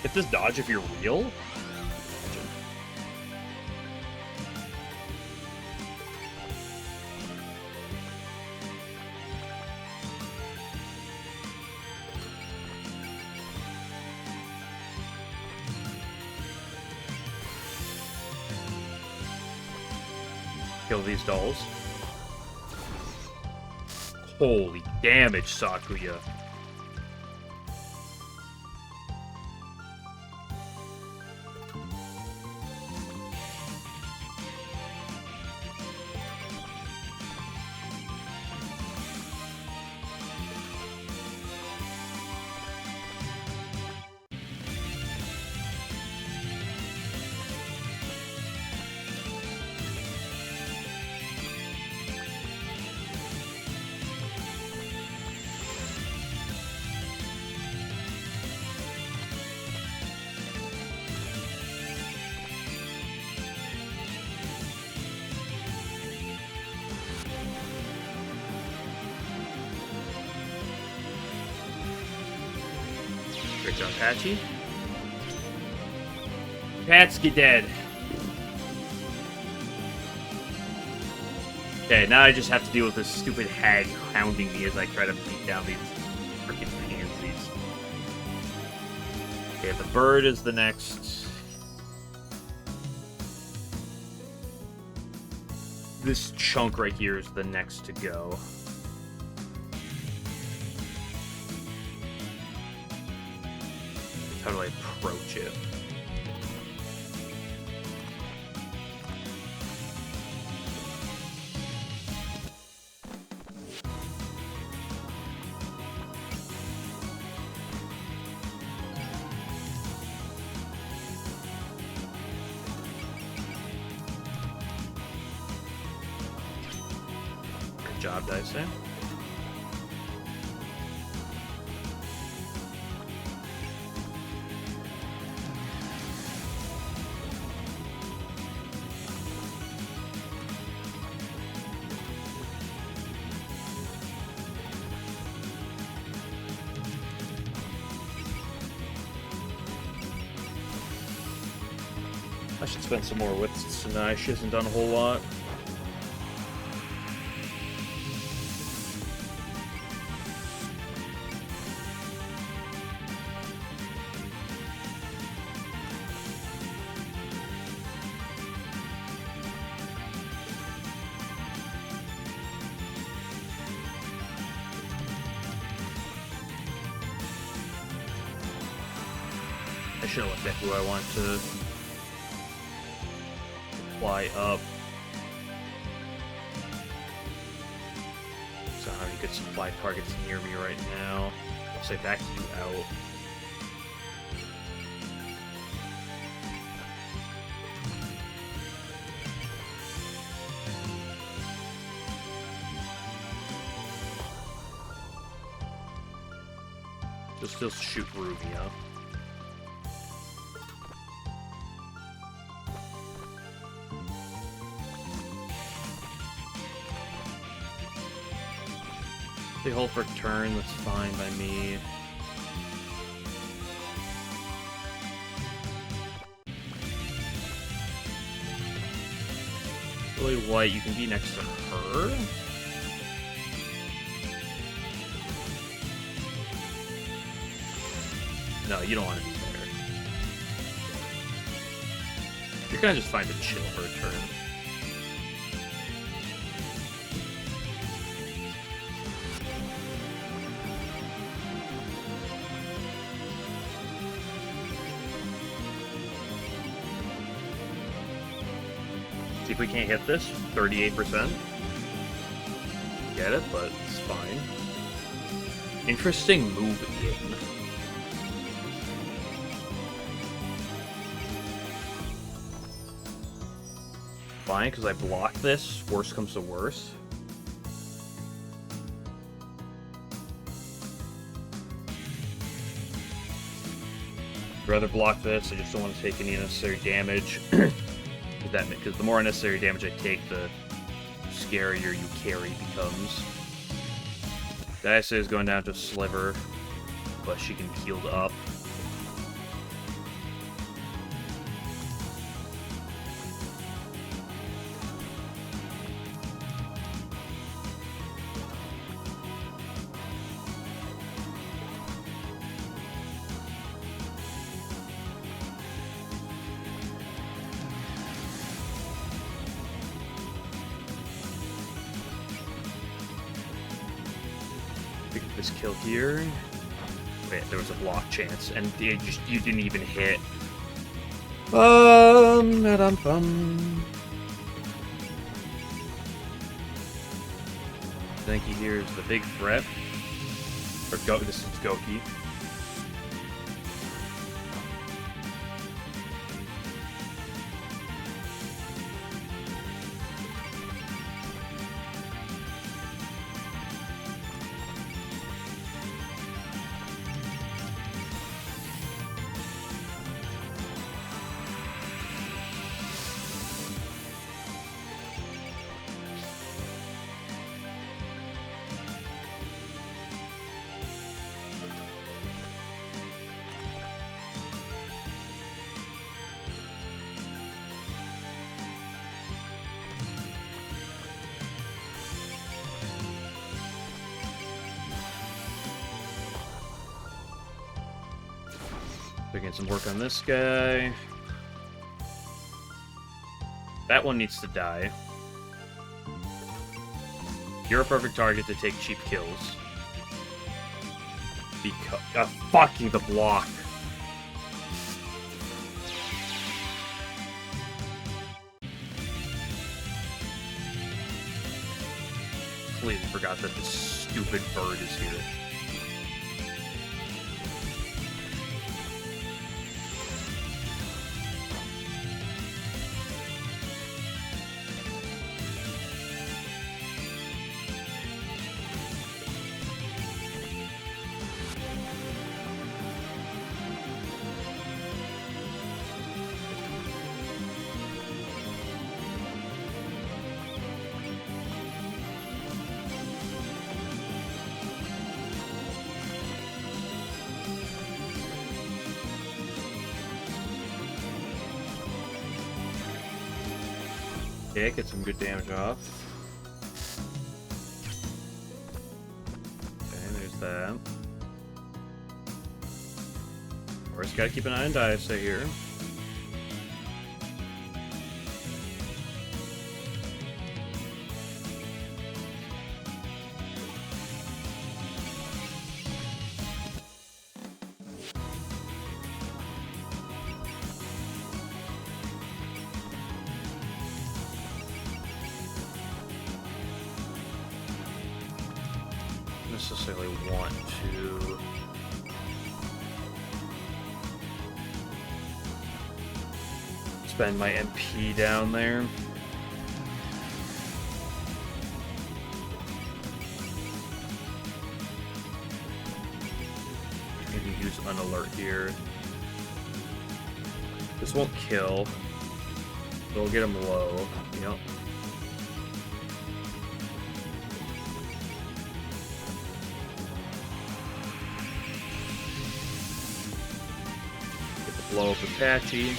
Hit this dodge if you're real? Kill these dolls. Holy damage, Sakuya. Great job, Patchy. Patski dead. Okay, now I just have to deal with this stupid hag hounding me as I try to beat down these freaking pansies. Okay, the bird is the next. This chunk right here is the next to go. How do I approach it? Good job, Dyson. I should spend some more with Tsunai. She hasn't done a whole lot. I should have looked at who I want to fly up. So how many good supply targets near me right now? I'll say back you out. Just shoot Rubio. They hold for turn, that's fine by me. Really White, you can be next to her? No, you don't want to be there. You're kind of just fine to chill for a turn. See if we can't hit this. 38%. Get it, but it's fine. Interesting move in. Fine, because I block this. Worst comes to worst. I'd rather block this. I just don't want to take any unnecessary damage. Because the more unnecessary damage I take, the scarier you carry becomes. Dice is going down to Sliver, but she can be healed up. this kill here. Wait, there was a block chance, and you didn't even hit. I think he hears the big threat. Or this is Goki. Getting some work on this guy. That one needs to die. You're a perfect target to take cheap kills. Because fucking the block. Completely forgot that this stupid bird is here. Okay, get some good damage off. Okay, there's that. Of course, gotta keep an eye on Diasa here. Necessarily want to spend my MP down there. Maybe use unalert here. This won't kill. It'll get him low. Yep. Blow up Apache.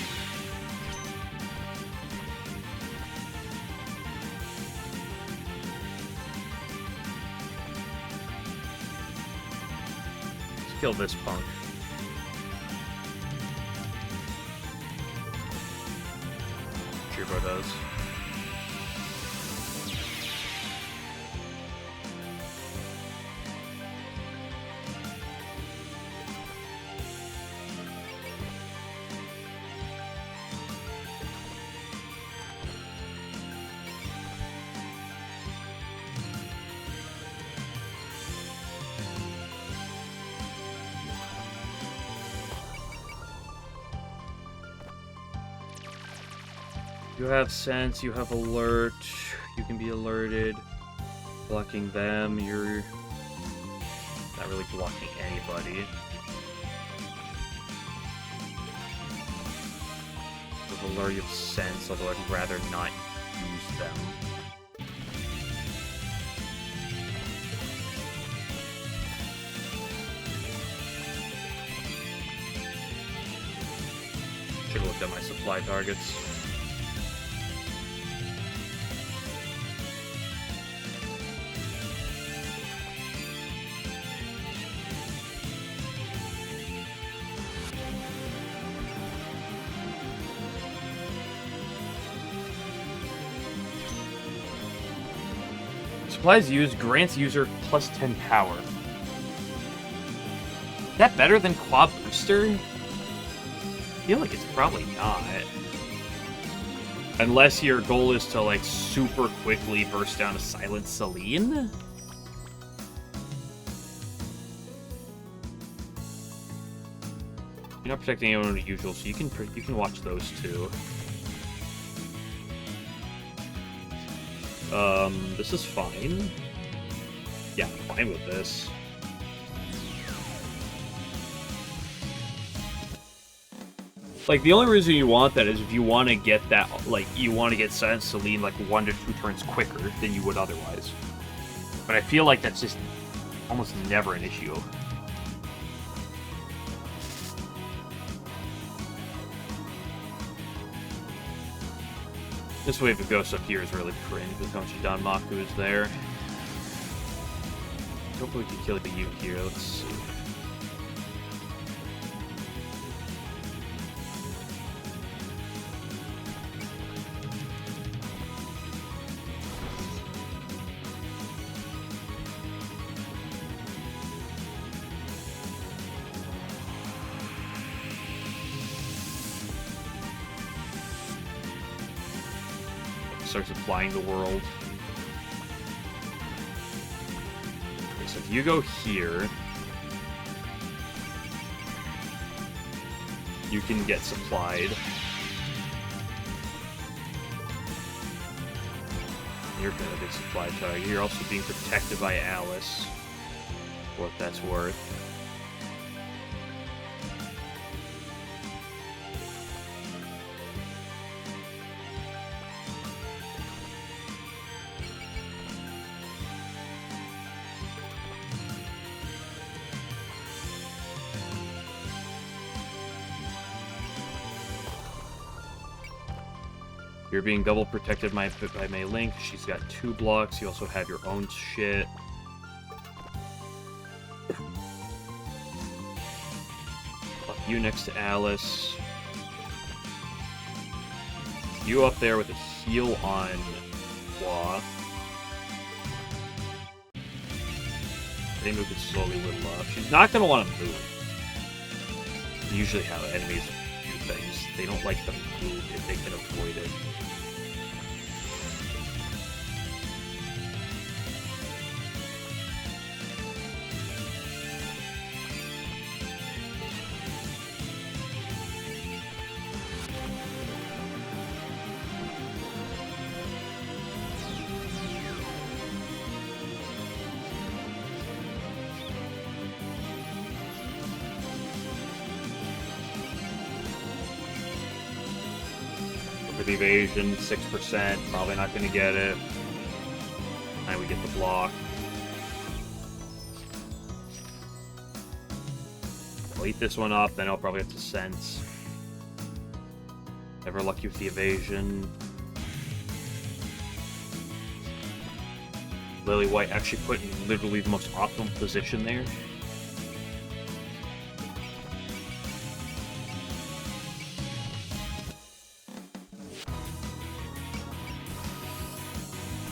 Let's kill this punk. Turbo does. You have sense, you have alert, you can be alerted. Blocking them, you're not really blocking anybody. With alert, you have sense, although I'd rather not use them. Should have looked at my supply targets. Supplies used grants user plus 10 power. that better than Quad Booster? I feel like it's probably not. Unless your goal is to, like, super quickly burst down a Silent Celine? You're not protecting anyone usual, so you can watch those too. This is fine. Yeah, I'm fine with this. Like, the only reason you want that is if you want to get that, like, you want to get Silent Celine, like, 1 to 2 turns quicker than you would otherwise. But I feel like that's just almost never an issue. This wave of ghosts up here is really cringe with how much Danmaku is there. Hopefully we can kill you here. Let's see. Starts applying the world. Okay, so if you go here, you can get supplied. You're gonna get supplied target. You're also being protected by Alice, for what that's worth. You're being double protected by Mei Link. She's got 2 blocks. You also have your own shit. Up you next to Alice. You up there with a heal on Claw. They move it slowly with love. She's not going to want to move. Usually how enemies do things. They don't like to move if they can avoid it. The evasion, 6%, probably not going to get it. And we get the block. I'll eat this one up, then I'll probably have to sense. Never lucky with the evasion. Lily White actually put in literally the most optimal position there.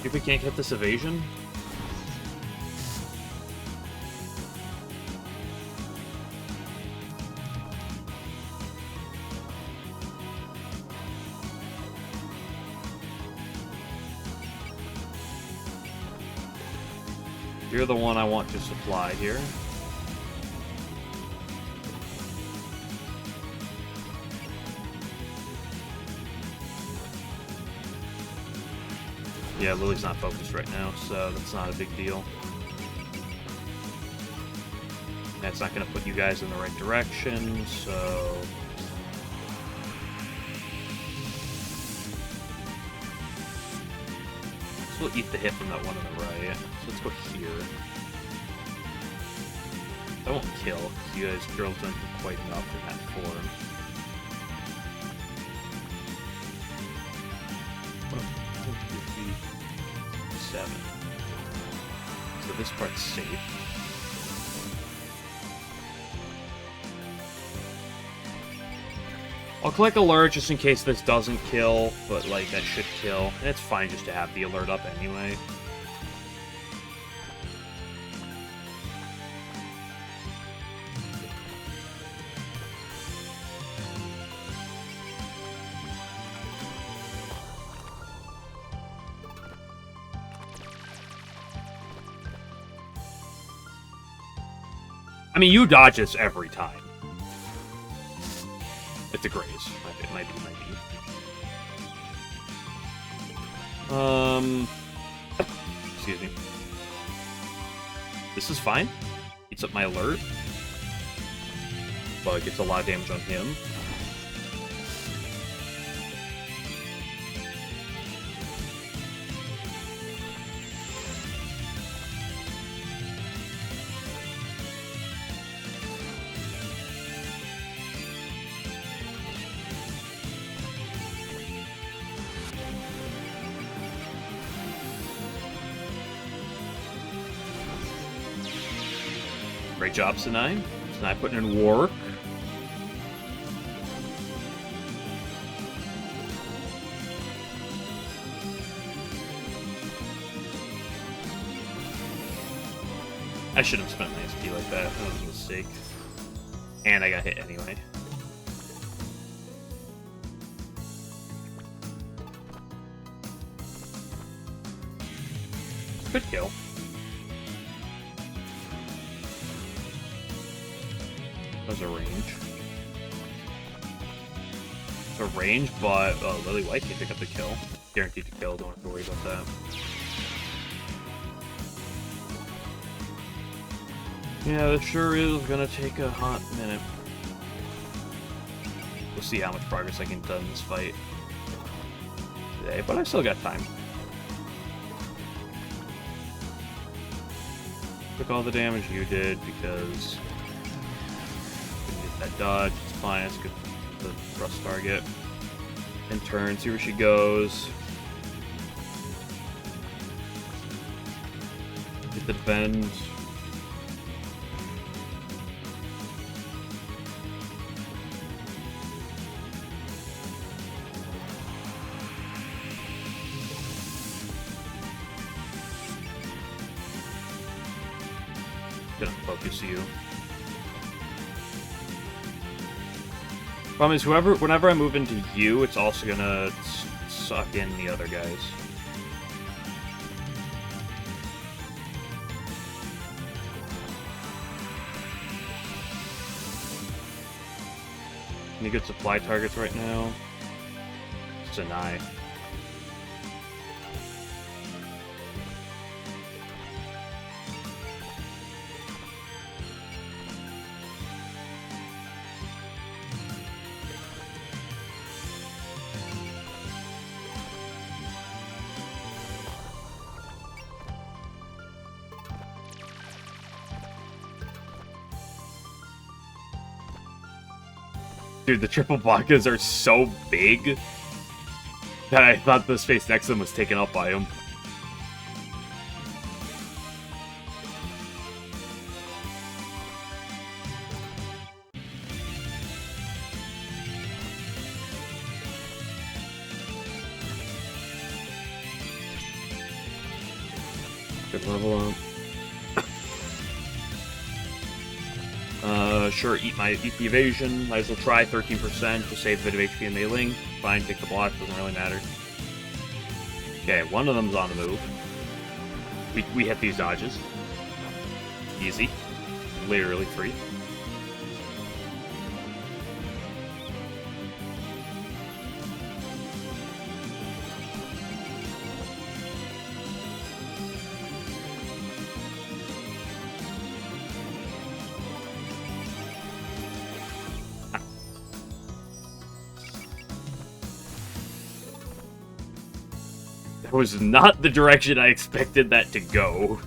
If we can't get this evasion. You're the one I want to supply here. Yeah, Lily's not focused right now, so that's not a big deal. That's not going to put you guys in the right direction, so... So we'll eat the hit from that one on the right. So let's go here. I won't kill, because you guys girls don't do quite enough in that form. 7. So this part's safe. I'll click alert just in case this doesn't kill, but like that should kill. And it's fine just to have the alert up anyway. I mean, you dodge this every time. It's a graze. Might be. Excuse me. This is fine. Eats up my alert. But gets a lot of damage on him. Great job, Sinai. Sinai putting in work. I shouldn't have spent my SP like that. That was a mistake. And I got hit anyway. Good kill. That was a range. It's a range, but Lily White can pick up the kill. Guaranteed to kill, don't have to worry about that. Yeah, this sure is gonna take a hot minute. We'll see how much progress I can do in this fight today, but I still got time. Took all the damage you did because couldn't get that dodge. It's fine. It's good for the thrust target. In turn, see where she goes. Get the bend. Gonna focus you. Problem is, whenever I move into you, it's also gonna suck in the other guys. Any good supply targets right now? Sinai. Dude, the triple Blankas are so big that I thought the space next to them was taken up by them. Good level up. Sure, eat the evasion. Might as well try 13% to save a bit of HP in meleeing. Fine, take the block, doesn't really matter. Okay, one of them's on the move. We hit these dodges. Easy. Literally free. That was not the direction I expected that to go.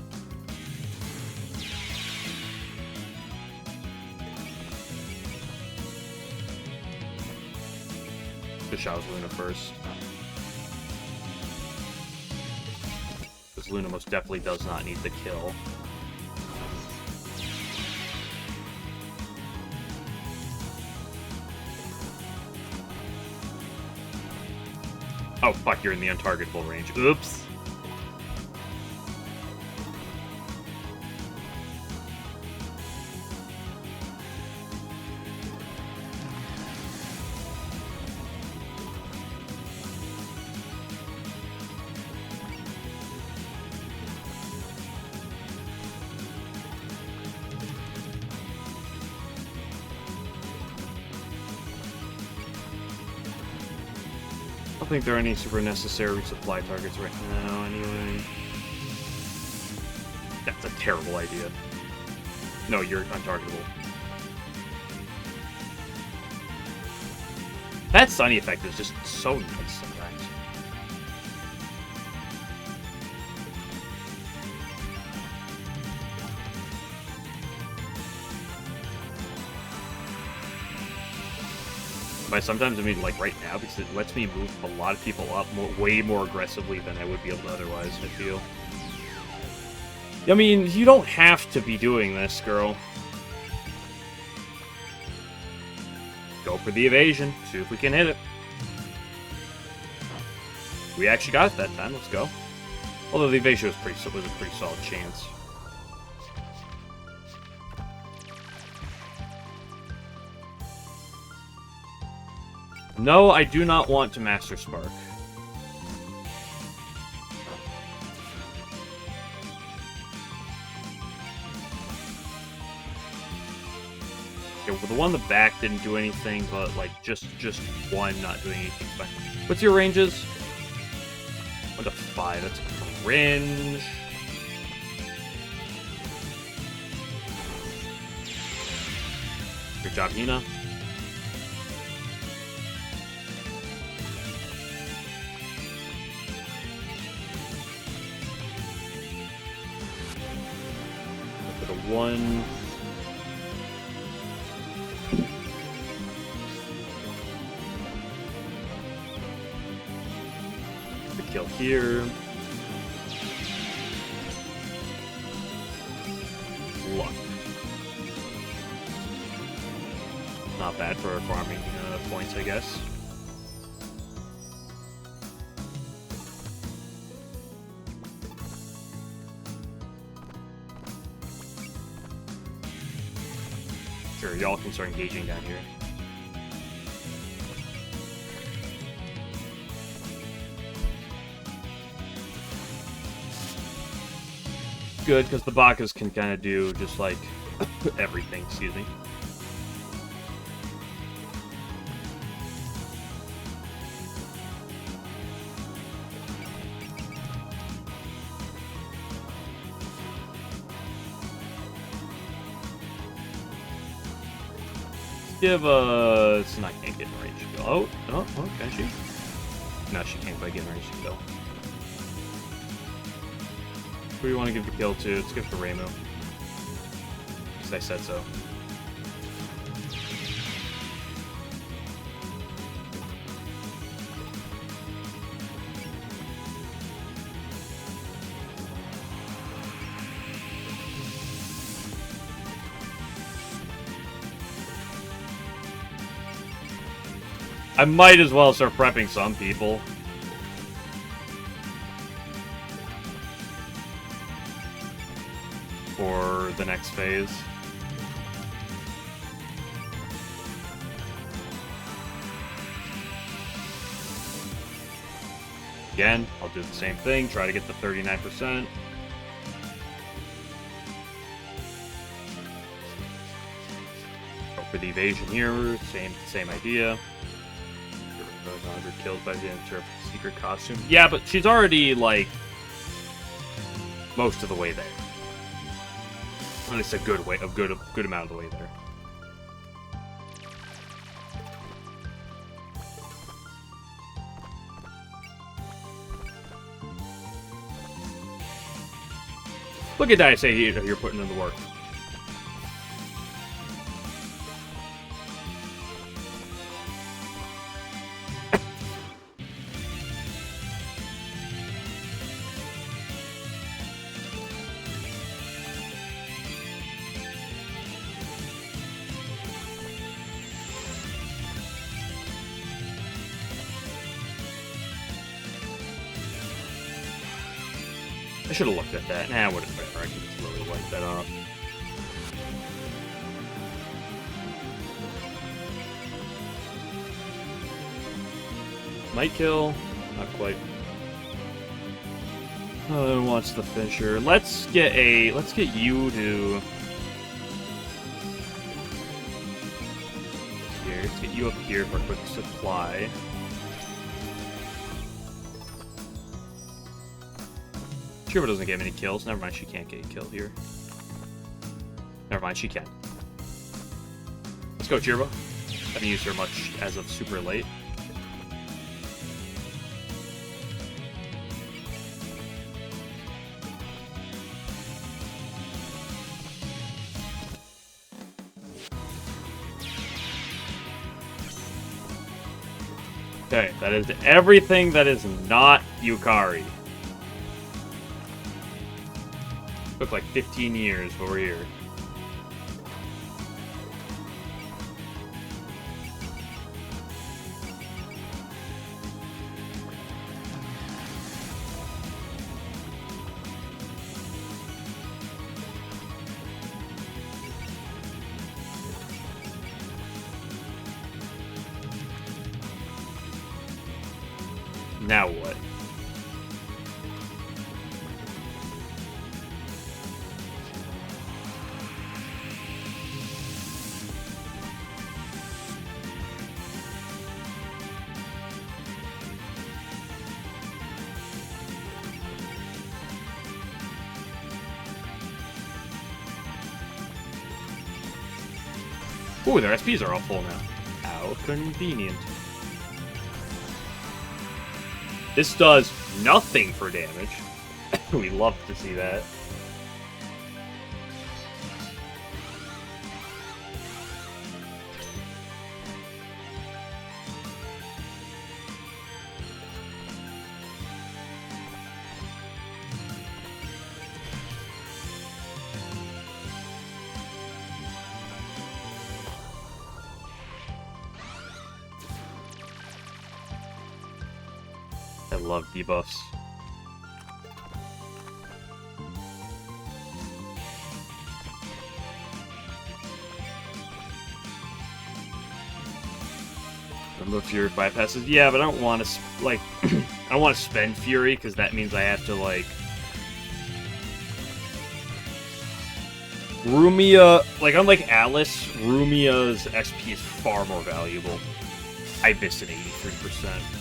The shot was Luna first. Because Luna most definitely does not need the kill. Oh, fuck, you're in the untargetable range. Oops. don't think there are any super necessary resupply targets right now, anyway. That's a terrible idea. No, you're untargetable. That Sunny effect is just so nice sometimes. By sometimes, I mean like right now, because it lets me move a lot of people up way more aggressively than I would be able to otherwise, I feel. I mean, you don't have to be doing this, girl. Go for the evasion. See if we can hit it. We actually got it that time. Let's go. Although the evasion was a pretty solid chance. No, I do not want to Master Spark. Okay, well, the one in the back didn't do anything, but like just one not doing anything. Fine. What's your ranges? 1 to 5. That's cringe. Good job, Hina. Look at a 1. Kill here. Luck. Not bad for farming points, I guess. Sure, y'all can start engaging down here. Good, because the Bakas can kind of do just like everything, excuse me. Give it's not can't get in range to go. Oh, can she? No, she can't quite get in range to go. Who do you want to give the kill to? Let's give it to Reimu. Because I said so. I might as well start prepping some people. For the next phase. Again, I'll do the same thing, try to get the 39%. Go for the evasion here, same idea. 100 kills by the end of her secret costume. Yeah, but she's already, like, most of the way there. At least a good amount of the way there. Look at that, I say you're putting in the work. I should have looked at that. Nah, I would have been. I can just really wipe that off. Might kill. Not quite. Oh, wants the finisher. Let's get you to here. Let's get you up here for a quick supply. Chirba doesn't get many kills. Never mind, she can't get a kill here. Never mind, she can. Let's go, Chirba. Haven't used her much as of super late. Okay, that is everything that is not Yukari. Took like 15 years, but we're here. Now what? Ooh, their SPs are all full now. How convenient. This does nothing for damage. We love to see that. I love debuffs. Remove Fury bypasses. Yeah, but I don't want to, like, I don't want to spend Fury, because that means I have to, like... Rumia, like, unlike Alice, Rumia's XP is far more valuable. I missed an 83%.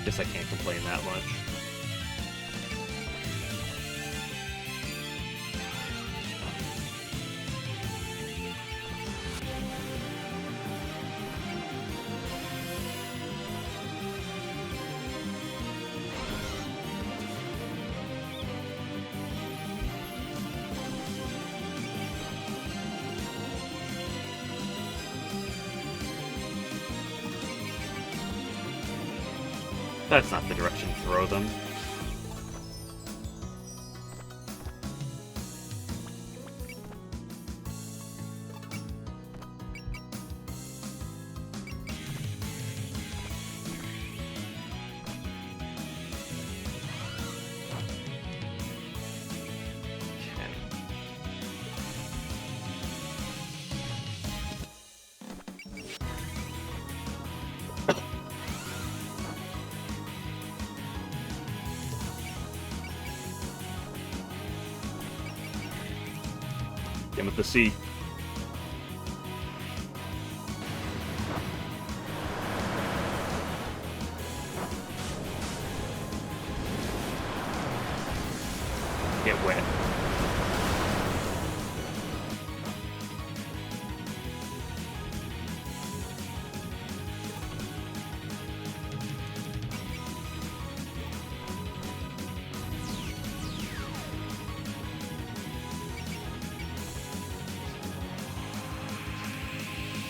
Guess I can't complain that much. That's not the direction to throw them. Get with the C. Get wet.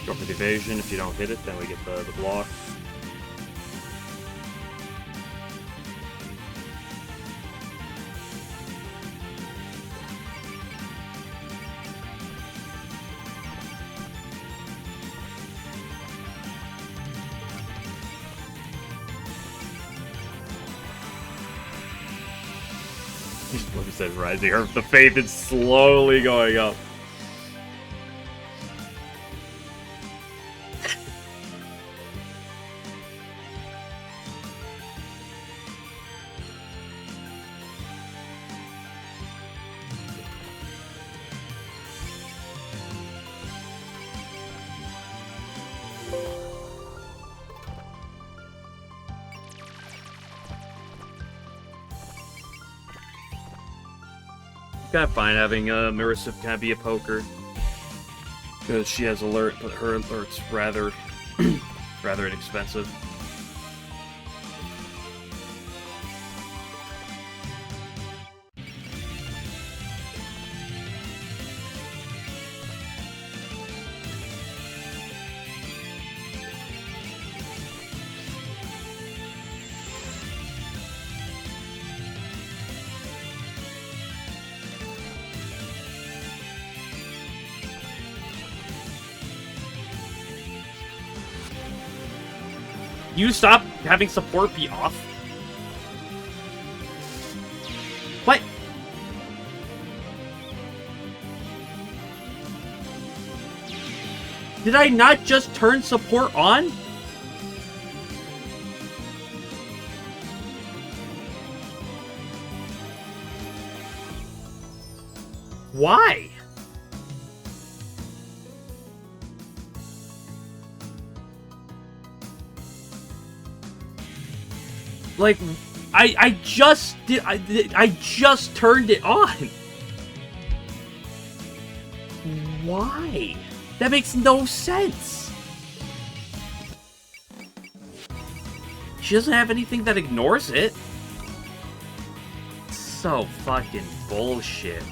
Go for the evasion. If you don't hit it, then we get the block. Like I said, rising. The faith is slowly going up. kind of fine having Marissa kind of be a poker. Because she has alert, but her alert's rather, rather inexpensive. You stop having support be off? What? Did I not just turn support on? Why? Like, I just did, I just turned it on. Why? That makes no sense. She doesn't have anything that ignores it. So fucking bullshit.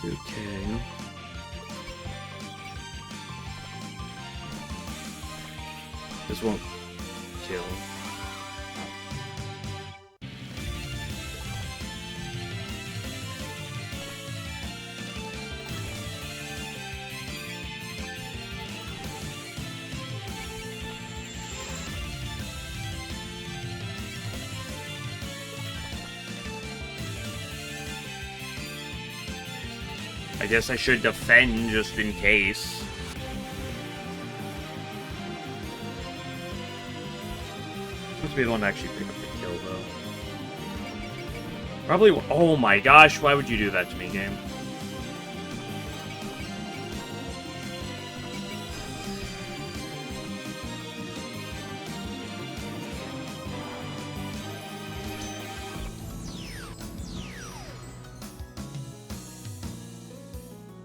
Okay. This won't kill. I guess I should defend just in case. Must be the one to actually pick up the kill, though. Probably. Oh my gosh, why would you do that to me, game?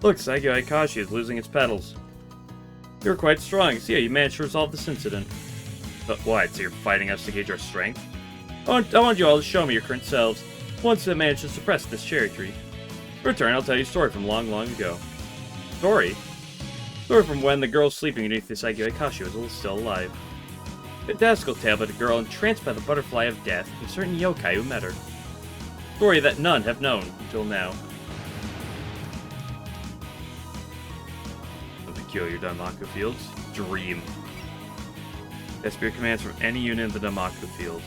Look, Saigyo Aikashi is losing its petals. You're quite strong, so yeah, you managed to resolve this incident. But what, so you're fighting us to gauge our strength? I want you all to show me your current selves, once I managed to suppress this cherry tree. In return, I'll tell you a story from long, long ago. Story? Story from when the girl sleeping beneath the Saigyo Aikashi was still alive. Fantastical tale about a girl entranced by the butterfly of death and a certain yokai who met her. Story that none have known until now. Peculiar Danmaku fields. Dream. Spear commands from any unit in the Danmaku field.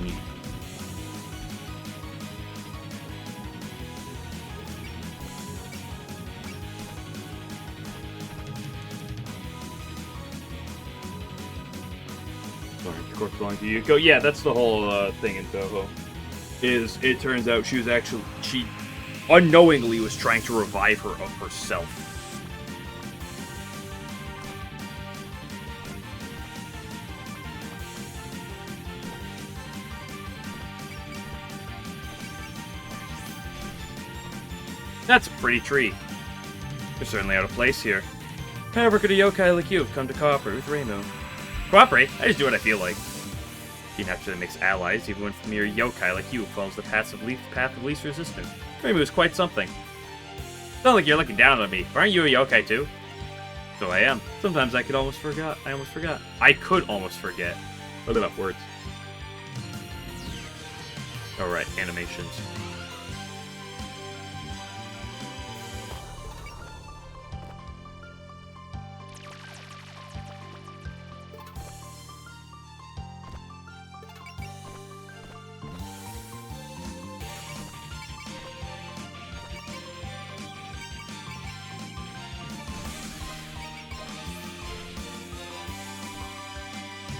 Neat. corpse belonging to Yuko. Yeah, that's the whole thing in Toho. It turns out she unknowingly was trying to revive her of herself. That's a pretty tree. You're certainly out of place here. However, could a yokai like you have come to cooperate with Reimu? Cooperate? I just do what I feel like. He naturally makes allies, even when a mere yokai like you follows the path of least resistance. Reimu is quite something. It's not like you're looking down on me. Aren't you a yokai too? So I am. Sometimes I almost forgot. I could almost forget. Look up words. Alright, animations.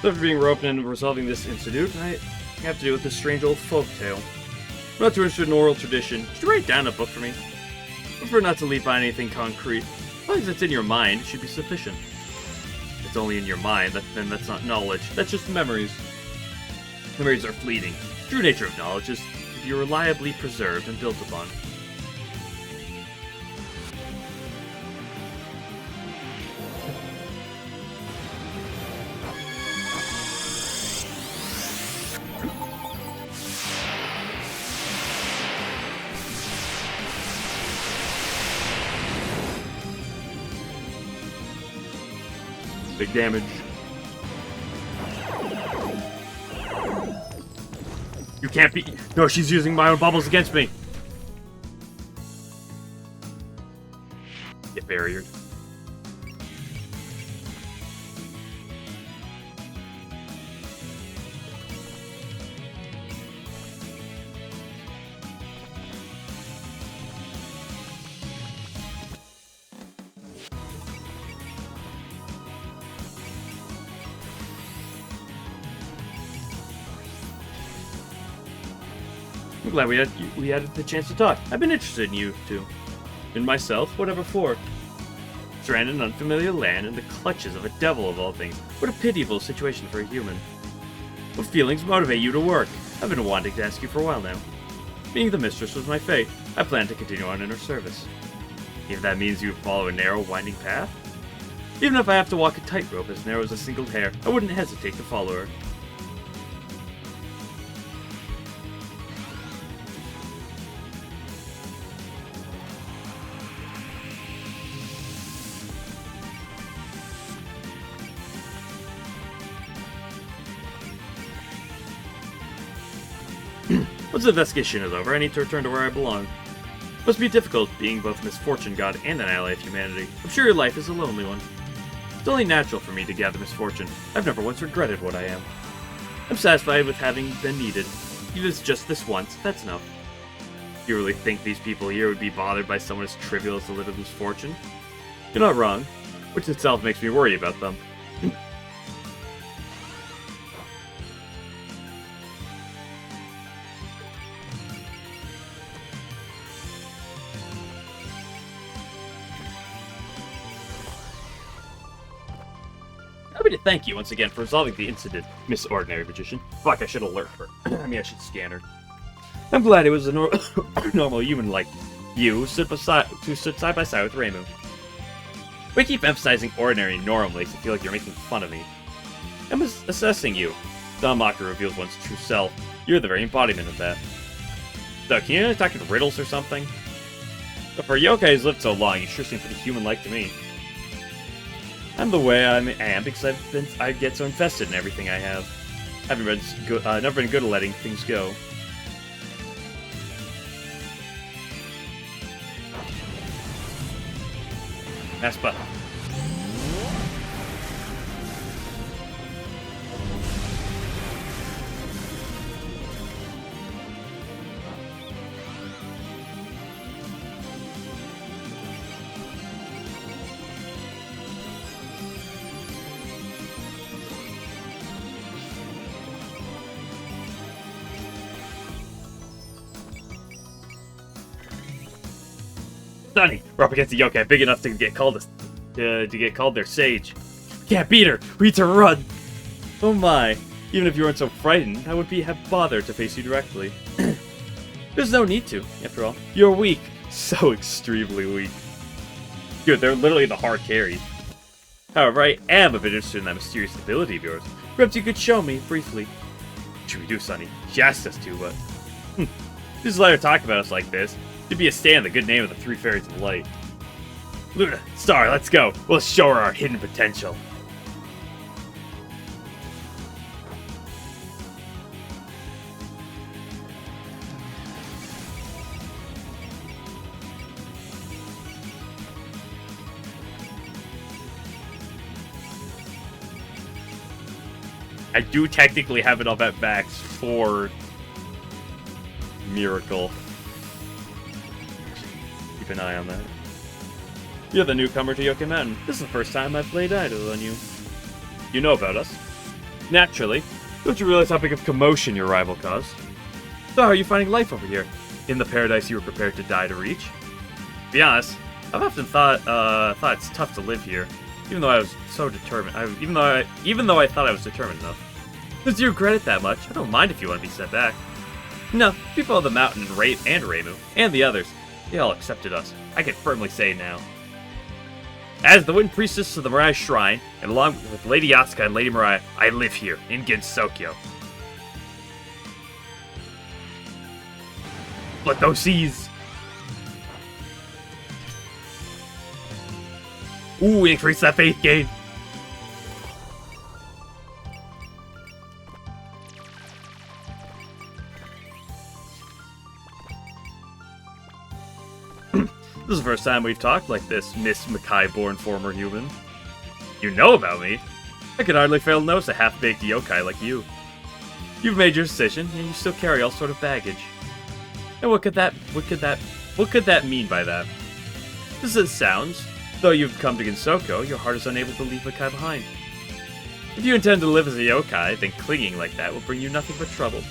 After being roped in and resolving this incident, I have to do with this strange old folk tale. I'm not too interested in oral tradition. Should you write down a book for me? I prefer not to leave by anything concrete. As long as it's in your mind, it should be sufficient. If it's only in your mind, then that's not knowledge. That's just memories. Memories are fleeting. The true nature of knowledge is to be reliably preserved and built upon. Big damage. You can't be. No, she's using my own bubbles against me. Get barriered. I'm glad we had the chance to talk. I've been interested in you, too. In myself, whatever for. Stranded in unfamiliar land in the clutches of a devil of all things. What a pitiable situation for a human. What feelings motivate you to work? I've been wanting to ask you for a while now. Being the mistress was my fate. I plan to continue on in her service. If that means you follow a narrow, winding path? Even if I have to walk a tightrope as narrow as a single hair, I wouldn't hesitate to follow her. Once the investigation is over, I need to return to where I belong. It must be difficult being both misfortune god and an ally of humanity. I'm sure your life is a lonely one. It's only natural for me to gather misfortune. I've never once regretted what I am. I'm satisfied with having been needed. Even if it's just this once, that's enough. Do you really think these people here would be bothered by someone as trivial as a little misfortune? You're not wrong, which itself makes me worry about them. Happy to thank you once again for resolving the incident, Miss Ordinary Magician. Fuck, I should alert her. I mean, I should scan her. I'm glad it was a normal human like you who stood side by side with Reimu. We keep emphasizing ordinary and normal makes it feel like you're making fun of me. I'm assessing you. Danmaku reveals one's true self. You're the very embodiment of that. So, can you talk in riddles or something? But for a yokai who's lived so long, you sure seem pretty human-like to me. I'm the way I am because I get so invested in everything I have. I've never been good at letting things go. Mass button. Sonny, we're up against a yokai big enough to get called their sage. Can't beat her. We need to run. Oh my. Even if you weren't so frightened, I would have bothered to face you directly. There's no need to, after all. You're weak. So extremely weak. Good, they're literally the hard carries. However, I am a bit interested in that mysterious ability of yours. Perhaps you could show me, briefly. What should we do, Sonny? She asked us to, but... Just let her talk about us like this. It'd be a stay on the good name of the Three Fairies of Light. Luna, Star, let's go. We'll show her our hidden potential. I do technically have it up at max for Miracle. Keep an eye on that. You're the newcomer to Yokai Mountain. This is the first time I've laid idle on you. You know about us. Naturally. Don't you realize how big of commotion your rival caused? So how are you finding life over here? In the paradise you were prepared to die to reach? To be honest, I've often thought it's tough to live here. Even though I was so determined, even though I thought I was determined enough. Since you regret it that much, I don't mind if you want to be sent back. No, people of the mountain and Reimu, and the others, they all accepted us. I can firmly say now. As the Wind Priestess of the Mirage Shrine, and along with Lady Yatsuka and Lady Mariah, I live here, in Gensokyo. Let those seas! Ooh, increase that faith gain! This is the first time we've talked like this, Miss Makai-born former human. You know about me? I could hardly fail to notice a half-baked yokai like you. You've made your decision, and you still carry all sort of baggage. And what could that mean by that? As it sounds, though you've come to Gensoko, your heart is unable to leave Makai behind. If you intend to live as a yokai, then clinging like that will bring you nothing but trouble.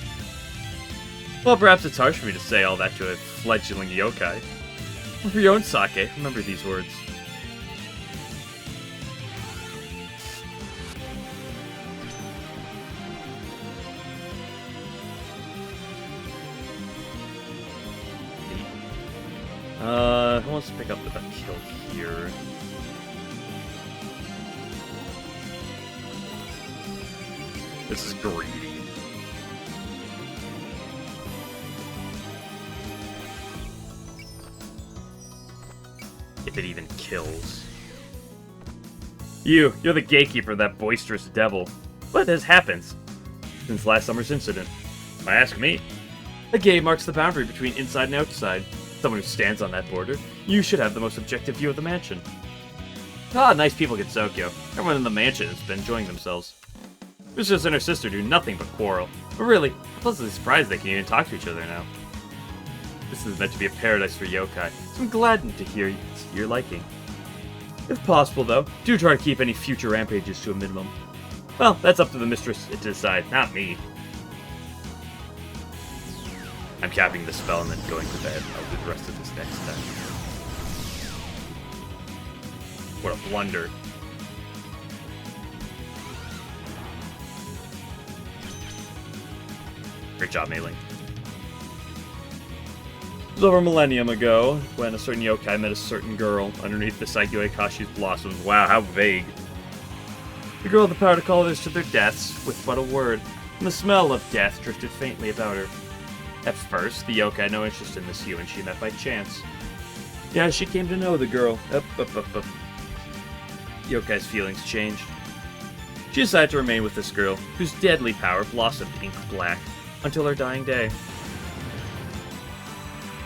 Well, perhaps it's harsh for me to say all that to a fledgling yokai. For your own sake, remember these words. Who wants to pick up the kill here? This is greedy. If it even kills. You're the gatekeeper of that boisterous devil. What has happened since last summer's incident? Why ask me? A gate marks the boundary between inside and outside. Someone who stands on that border, you should have the most objective view of the mansion. Ah, nice people get Gensokyo. Everyone in the mansion has been enjoying themselves. Mistress and her sister do nothing but quarrel. But really, I'm pleasantly surprised they can even talk to each other now. This is meant to be a paradise for yokai, so I'm gladdened to hear your liking. If possible, though, do try to keep any future rampages to a minimum. Well, that's up to the mistress to decide, not me. I'm capping the spell and then going to bed. I'll do the rest of this next time. What a blunder. Great job, Mei-Ling. It was over a millennium ago, when a certain yokai met a certain girl underneath the Saikyo Akashi's blossoms. Wow, how vague. The girl had the power to call others to their deaths with but a word, and the smell of death drifted faintly about her. At first, the yokai had no interest in this human she met by chance. Yeah, she came to know the girl. Yokai's feelings changed. She decided to remain with this girl, whose deadly power blossomed ink black, until her dying day.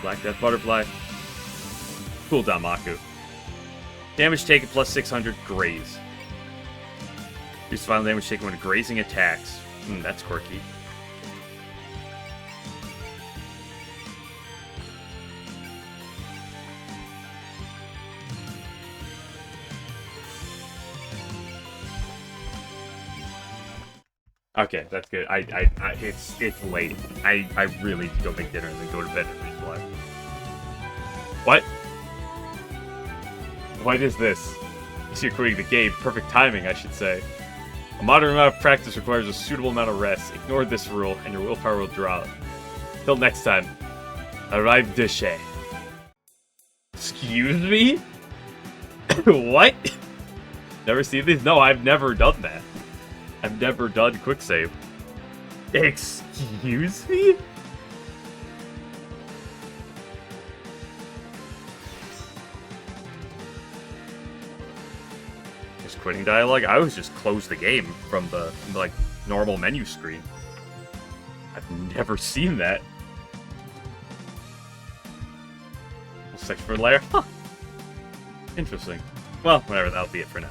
Black Death Butterfly. Cooldown Maku. Damage taken plus 600, graze. Reduce final damage taken when grazing attacks. That's quirky. Okay, that's good. It's late. I really need to go make dinner and then go to bed and replay. What? What is this? I see you're quitting the game. Perfect timing, I should say. A moderate amount of practice requires a suitable amount of rest. Ignore this rule, and your willpower will drop. Till next time. Arrive Deshe. Excuse me? What? Never seen these? No, I've never done that. I've never done quick save. Excuse me? Just quitting dialogue? I always just close the game from the, like, normal menu screen. I've never seen that. Section for layer? Huh. Interesting. Well, whatever, that'll be it for now.